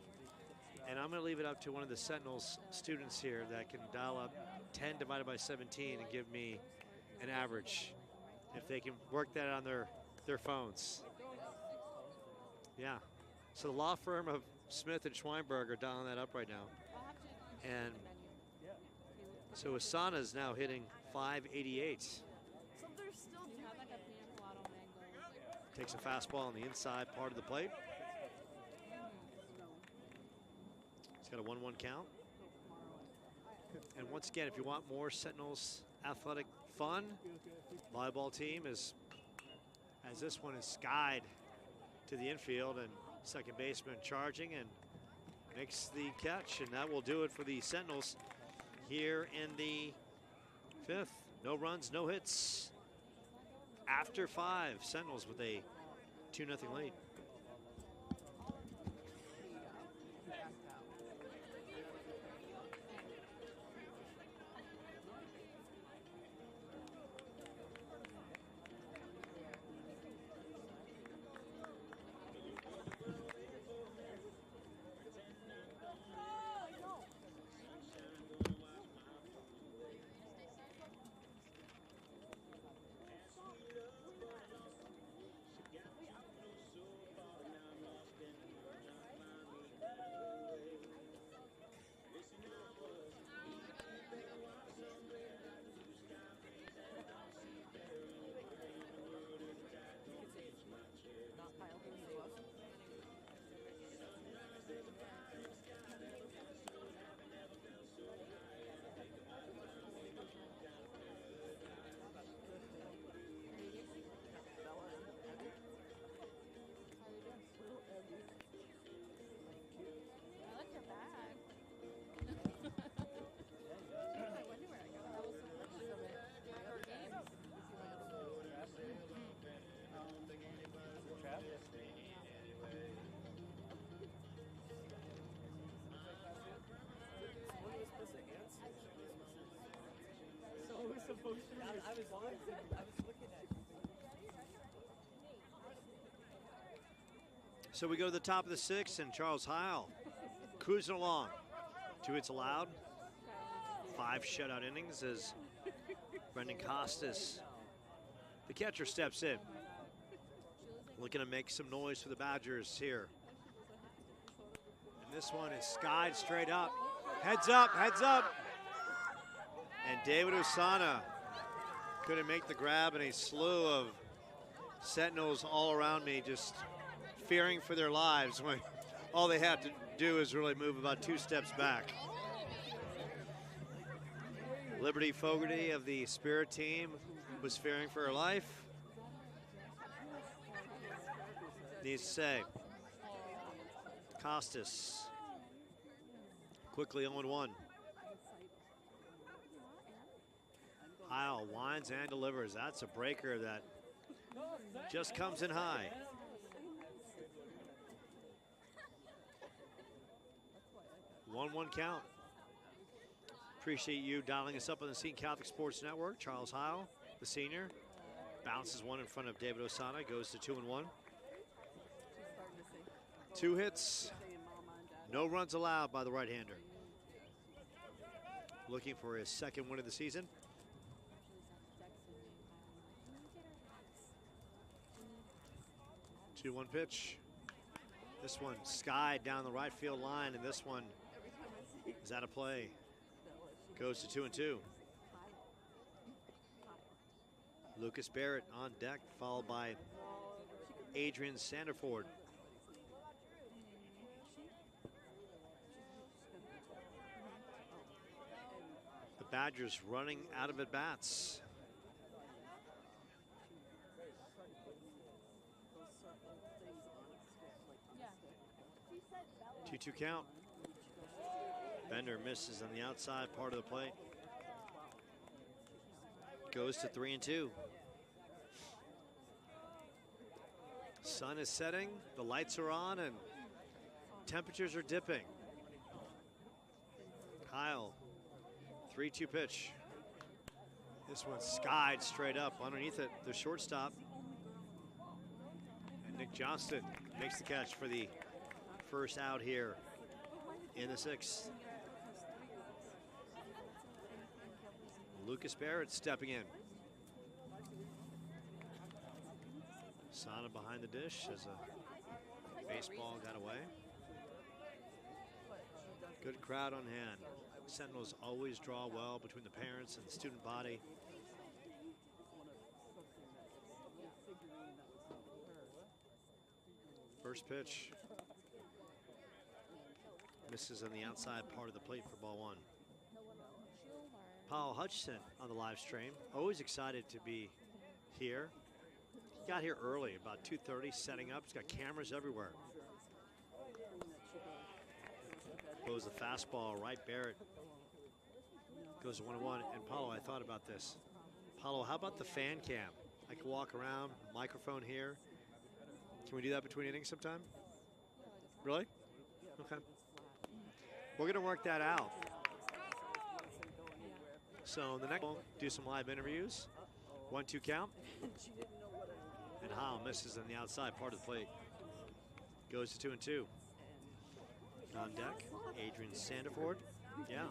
And I'm going to leave it up to one of the Sentinels students here that can dial up 10 divided by 17 and give me an average, if they can work that on their phones. Yeah. So the law firm of Smith and Schweinberg are dialing that up right now. And so Osana's now hitting .588. Takes a fastball on the inside part of the plate. He's got a 1-1 count. And once again, if you want more Sentinels athletic fun, volleyball team is, as this one is skied to the infield, and second baseman charging and makes the catch, and that will do it for the Sentinels here in the 5th. No runs, no hits. After 5, Sentinels with a 2-0 lead. So we go to the top of the 6th, and Charles Heil cruising along. 2 hits allowed, 5 shutout innings as Brendan Costas, the catcher, steps in. Looking to make some noise for the Badgers here. And this one is skied straight up. Heads up, heads up. And David Osana couldn't make the grab, and a slew of Sentinels all around me just fearing for their lives when all they have to do is really move about 2 steps back. Liberty Fogarty of the Spirit team was fearing for her life. Needs to say, Costas quickly 0-1. Heil winds and delivers. That's a breaker that just comes in high. One count. Appreciate you dialing us up on the Seton Catholic Sports Network. Charles Heil, the senior, bounces one in front of David Osana, goes to 2-1. 2 hits, no runs allowed by the right-hander. Looking for his 2nd win of the season. 2-1 pitch. This one skied down the right field line, and this one is out of play. Goes to 2-2. Lucas Barrett on deck, followed by Adrian Sanderford. The Badgers running out of at-bats. 2-2 count. Bender misses on the outside part of the plate. Goes to 3-2. Sun is setting, the lights are on, and temperatures are dipping. Kyle, 3-2 pitch. This one skied straight up underneath it, the shortstop. And Nick Johnston makes the catch for the first out here in the sixth. Lucas Barrett stepping in. Sana behind the dish as a baseball got away. Good crowd on hand. Sentinels always draw well between the parents and the student body. First pitch. Misses on the outside part of the plate for ball one. Paul Hutchison on the live stream. Always excited to be here. He got here early, about 2:30, setting up. He's got cameras everywhere. Goes the fastball, right Barrett. Goes to 1-1. And Paulo, I thought about this. Paulo, how about the fan cam? I can walk around, microphone here. Can we do that between innings sometime? Really? Okay. We're going to work that out. So the next, we'll do some live interviews. 1-2 count. And Howell misses on the outside part of the plate. Goes to 2-2. On deck, Adrian Sanderford. Yeah.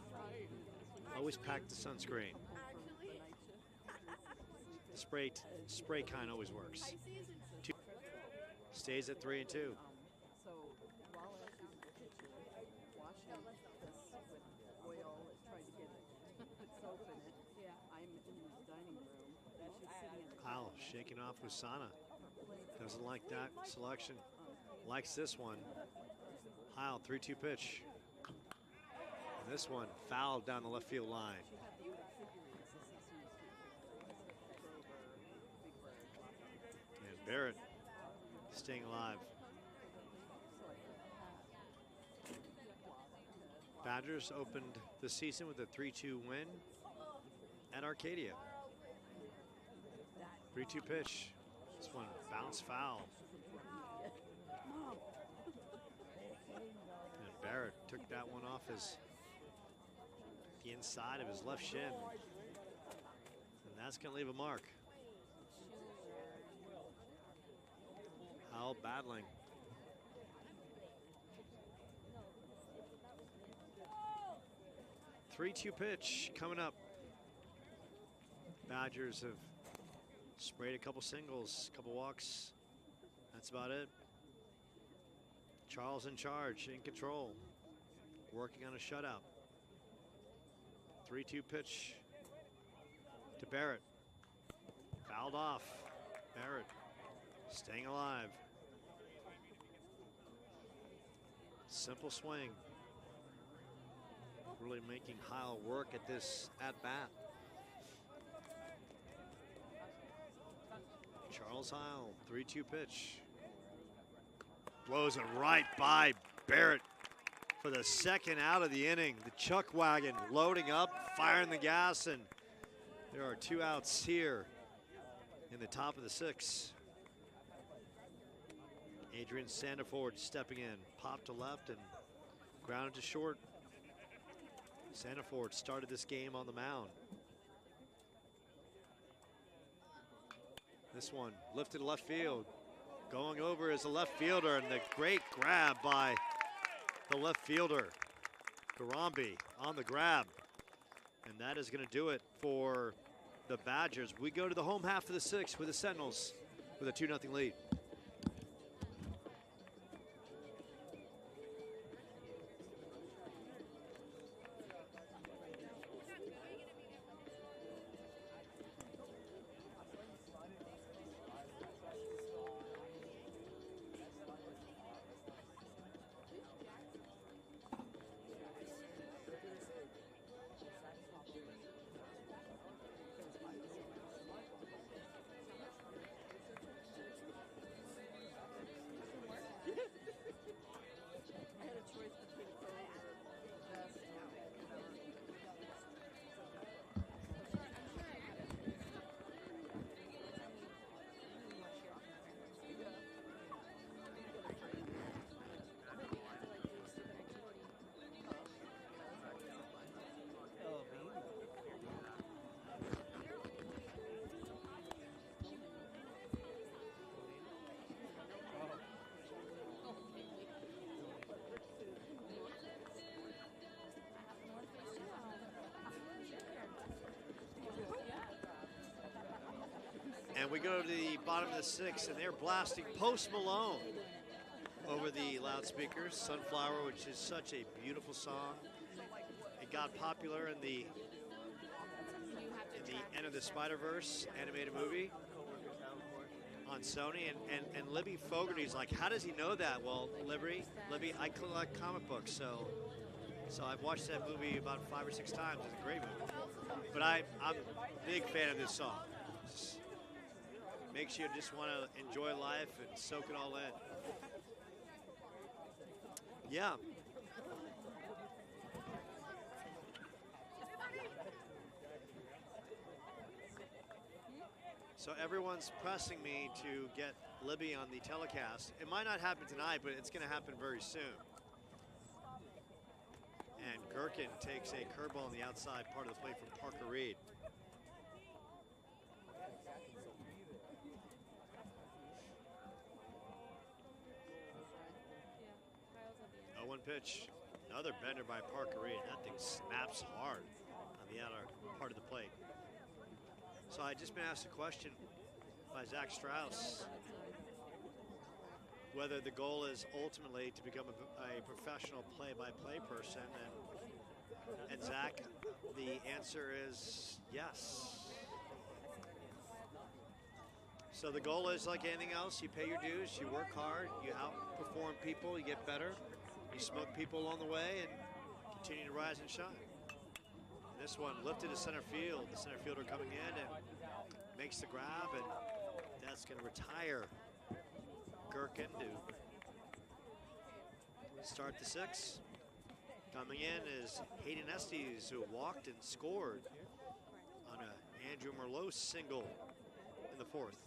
Always pack the sunscreen. The spray kind always works. Stays at 3-2. Kyle shaking off with Sana. Doesn't like that selection. Likes this one. Heil, 3-2 pitch. And this one fouled down the left field line. And Barrett staying alive. Badgers opened the season with a 3-2 win at Arcadia. 3-2 pitch. This one bounced foul. And Barrett took that one off the inside of his left shin. And that's going to leave a mark. Howell battling. Three-two pitch coming up. Badgers have sprayed a couple singles, couple walks. That's about it. Charles in charge, in control, working on a shutout. 3-2 pitch to Barrett. Fouled off. Barrett staying alive. Simple swing. Really making Heil work at this at-bat. Charles Heil, 3-2 pitch. Blows it right by Barrett for the second out of the inning. The Chuck Wagon loading up, firing the gas, and there are two outs here in the top of the sixth. Adrian Sandiford stepping in, popped to left and grounded to short. Sandiford started this game on the mound. This one lifted to left field. Going over is a left fielder, and the great grab by the left fielder. Garambi on the grab. And that is going to do it for the Badgers. We go to the home half of the sixth with the Sentinels with a 2-0 lead. we go to the bottom of the 6th, and they're blasting Post Malone over the loudspeakers. Sunflower, which is such a beautiful song. It got popular in the End of the Spider-Verse animated movie on Sony, and Libby Fogarty's like, how does he know that? Well, Libby, I collect comic books, so I've watched that movie about 5 or 6 times. It's a great movie. But I'm a big fan of this song. Just makes you just want to enjoy life and soak it all in. Yeah. So everyone's pressing me to get Libby on the telecast. It might not happen tonight, but it's going to happen very soon. And Gherkin takes a curveball on the outside part of the plate from Parker Reed. Oh, 1 pitch. Another bender by Parker Reed. That thing snaps hard on the outer part of the plate. So I just been asked a question by Zach Strauss whether the goal is ultimately to become a professional play-by-play person, and Zach, the answer is yes. So the goal is like anything else: you pay your dues, you work hard, you outperform people, you get better, you smoke people along the way, and continue to rise and shine. This one lifted to center field. The center fielder coming in and makes the grab, and that's going to retire Gherkin to start the 6th. Coming in is Hayden Estes, who walked and scored on a Andrew Merlot single in the 4th.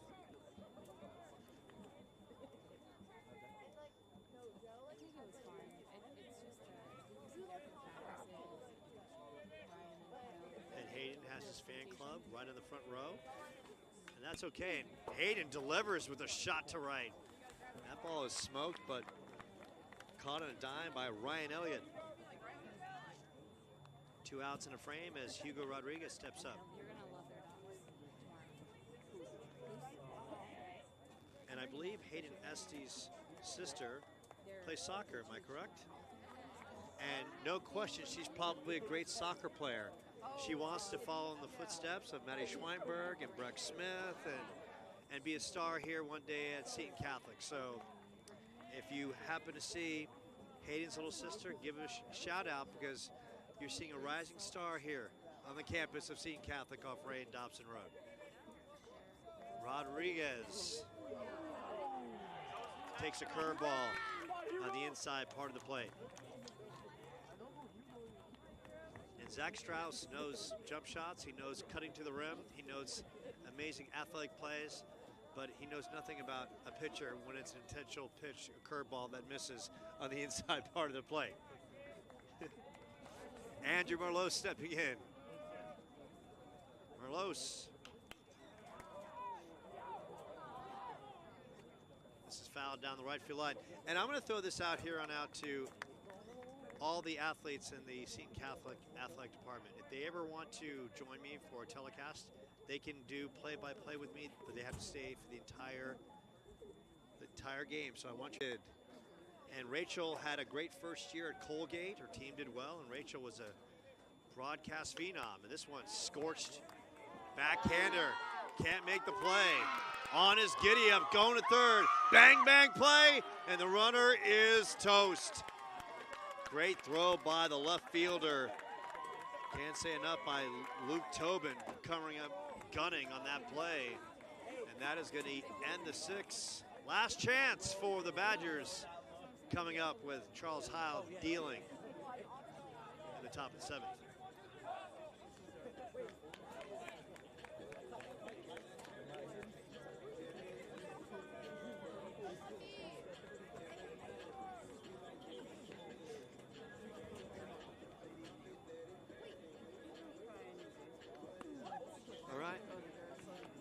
Fan club right in the front row, and that's okay. And Hayden delivers with a shot to right. That ball is smoked, but caught on a dime by Ryan Elliott. 2 outs in a frame as Hugo Rodriguez steps up. And I believe Hayden Estes' sister plays soccer, am I correct? And no question, she's probably a great soccer player. She wants to follow in the footsteps of Maddie Schweinberg and Breck Smith and be a star here one day at Seton Catholic. So if you happen to see Hayden's little sister, give her a shout out, because you're seeing a rising star here on the campus of Seton Catholic off Ray and Dobson Road. Rodriguez takes a curveball on the inside part of the plate. And Zach Strauss knows jump shots, he knows cutting to the rim, he knows amazing athletic plays, but he knows nothing about a pitcher when it's an intentional pitch, a curveball that misses on the inside part of the plate. Andrew Merlot stepping in. Merlos. This is fouled down the right field line. And I'm going to throw this out here on out to all the athletes in the Seton Catholic Athletic Department. If they ever want to join me for a telecast, they can do play-by-play with me, but they have to stay for the entire game. So I want you to. And Rachel had a great first year at Colgate. Her team did well, and Rachel was a broadcast phenom. And this one scorched backhander. Can't make the play. On his giddy up, going to third. Bang, bang play, and the runner is toast. Great throw by the left fielder. Can't say enough by Luke Tobin covering up, gunning on that play. And that is going to end the 6th. Last chance for the Badgers, coming up with Charles Heil dealing in the top of the 7th. All right.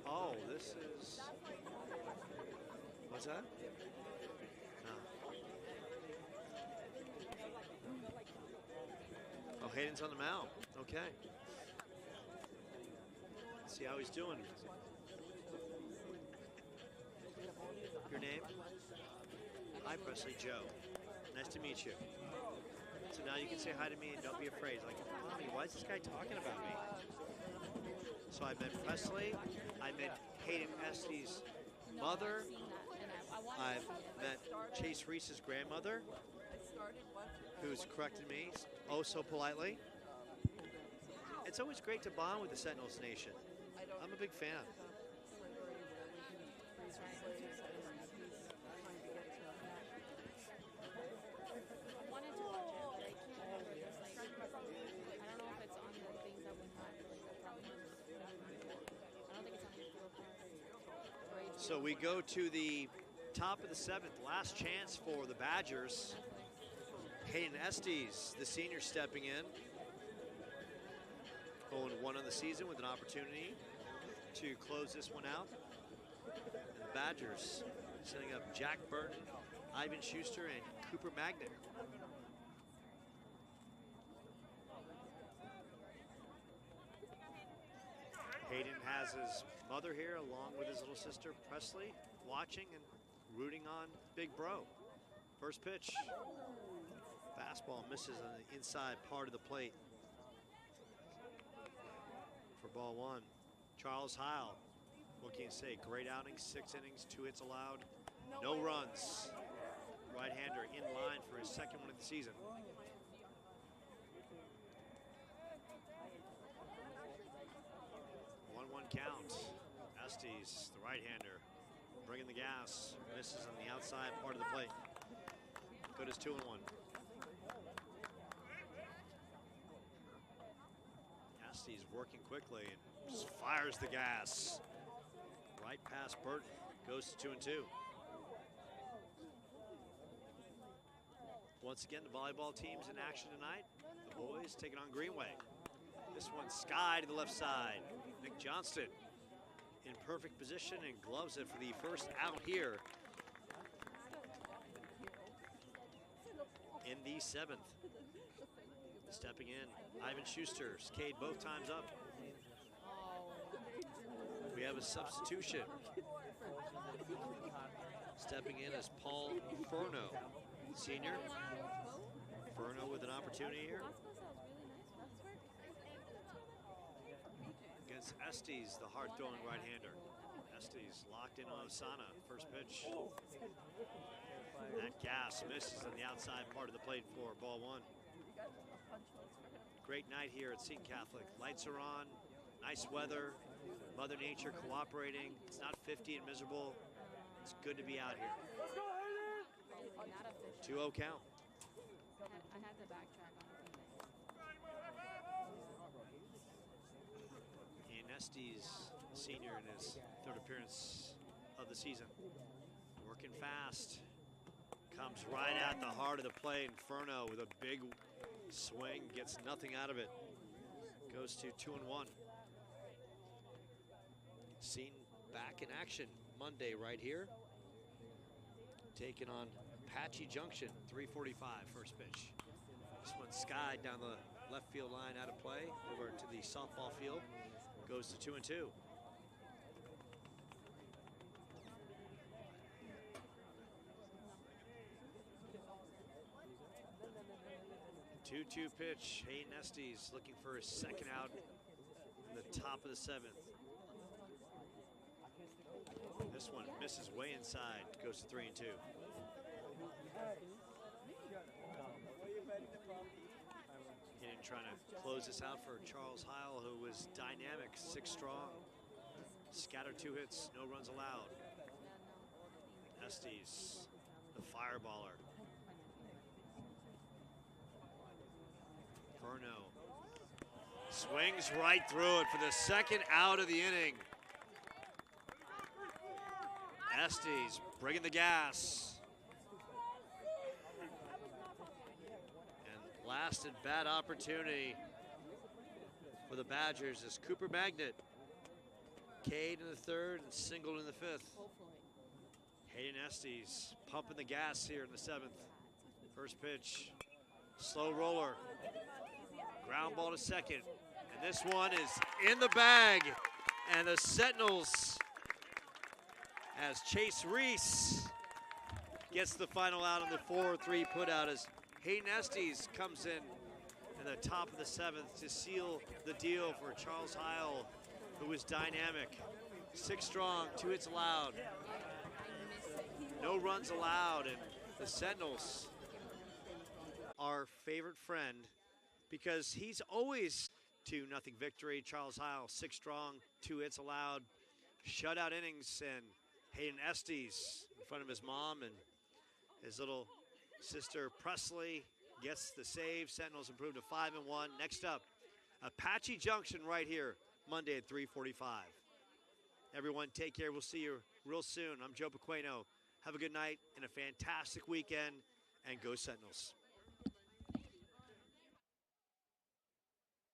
Oh, this is, what's that? Oh, Hayden's on the mound. Okay. Let's see how he's doing. Your name? Hi, Presley. Joe. Nice to meet you. So now you can say hi to me and don't be afraid. Like, Mommy, why is this guy talking about me? So I met Presley. I met Hayden Estes' mother. I've met Chase Reese's grandmother, who's corrected me oh so politely. It's always great to bond with the Sentinels Nation. I'm a big fan. So we go to the top of the 7th, last chance for the Badgers. Hayden Estes, the senior, stepping in. 0-1 on the season with an opportunity to close this one out. And the Badgers setting up Jack Burton, Ivan Schuster, and Cooper Magnet. Hayden has his mother here along with his little sister Presley watching and rooting on Big Bro. First pitch. Fastball misses on the inside part of the plate. For ball 1. Charles Heil, what can you say? Great outing, 6 innings, 2 hits allowed, no runs. Right-hander in line for his second one of the season. 1-1 count. Estes, the right-hander, bringing the gas. Misses on the outside part of the plate. Good as 2-1. Estes working quickly and just fires the gas. Right past Burton. Goes to 2-2. Once again, the volleyball team's in action tonight. The boys taking on Greenway. This one sky to the left side. Nick Johnston in perfect position and gloves it for the first out here in the 7th. Stepping in, Ivan Schuster, Cade both times up. We have a substitution. Stepping in is Paul Furno, senior. Furno with an opportunity here. Against Estes, the hard-throwing right-hander. Estes locked in on Osana. First pitch. That gas misses on the outside part of the plate for ball 1. Great night here at Seton Catholic. Lights are on, nice weather, Mother Nature cooperating. It's not 50 and miserable. It's good to be out here. 2-0 count. I had to backtrack on Ian Estes, senior, in his 3rd appearance of the season. Working fast. Comes right at the heart of the plate. Inferno with a big swing, gets nothing out of it. Goes to 2-1. Seen back in action Monday right here. Taking on Apache Junction, 3:45 first pitch. This one skied down the left field line out of play over to the softball field. Goes to 2-2. 2-2 pitch. Hayden Estes looking for his second out in the top of the 7th. This one misses way inside. Goes to 3-2. And trying to close this out for Charles Heil, who was dynamic, 6 strong. Scattered 2 hits, no runs allowed. Estes, the fireballer. Furno swings right through it for the second out of the inning. Estes bringing the gas. And last and bad opportunity for the Badgers is Cooper Magnet. Cade in the 3rd and singled in the 5th. Hayden Estes pumping the gas here in the 7th. First pitch, slow roller. Ground ball to second. And this one is in the bag. And the Sentinels as Chase Reese gets the final out on the 4-3 put out as Hayden Estes comes in the top of the 7th to seal the deal for Charles Heil, who was dynamic. 6 strong, 2 hits allowed, no runs allowed, and the Sentinels, our favorite friend, because he's always 2-0 victory. Charles Heil, 6 strong, 2 hits allowed, shutout innings, and Hayden Estes in front of his mom and his little sister Presley gets the save. Sentinels improved to 5-1. Next up, Apache Junction right here, Monday at 3:45. Everyone, take care. We'll see you real soon. I'm Joe Pequeno. Have a good night and a fantastic weekend, and go Sentinels.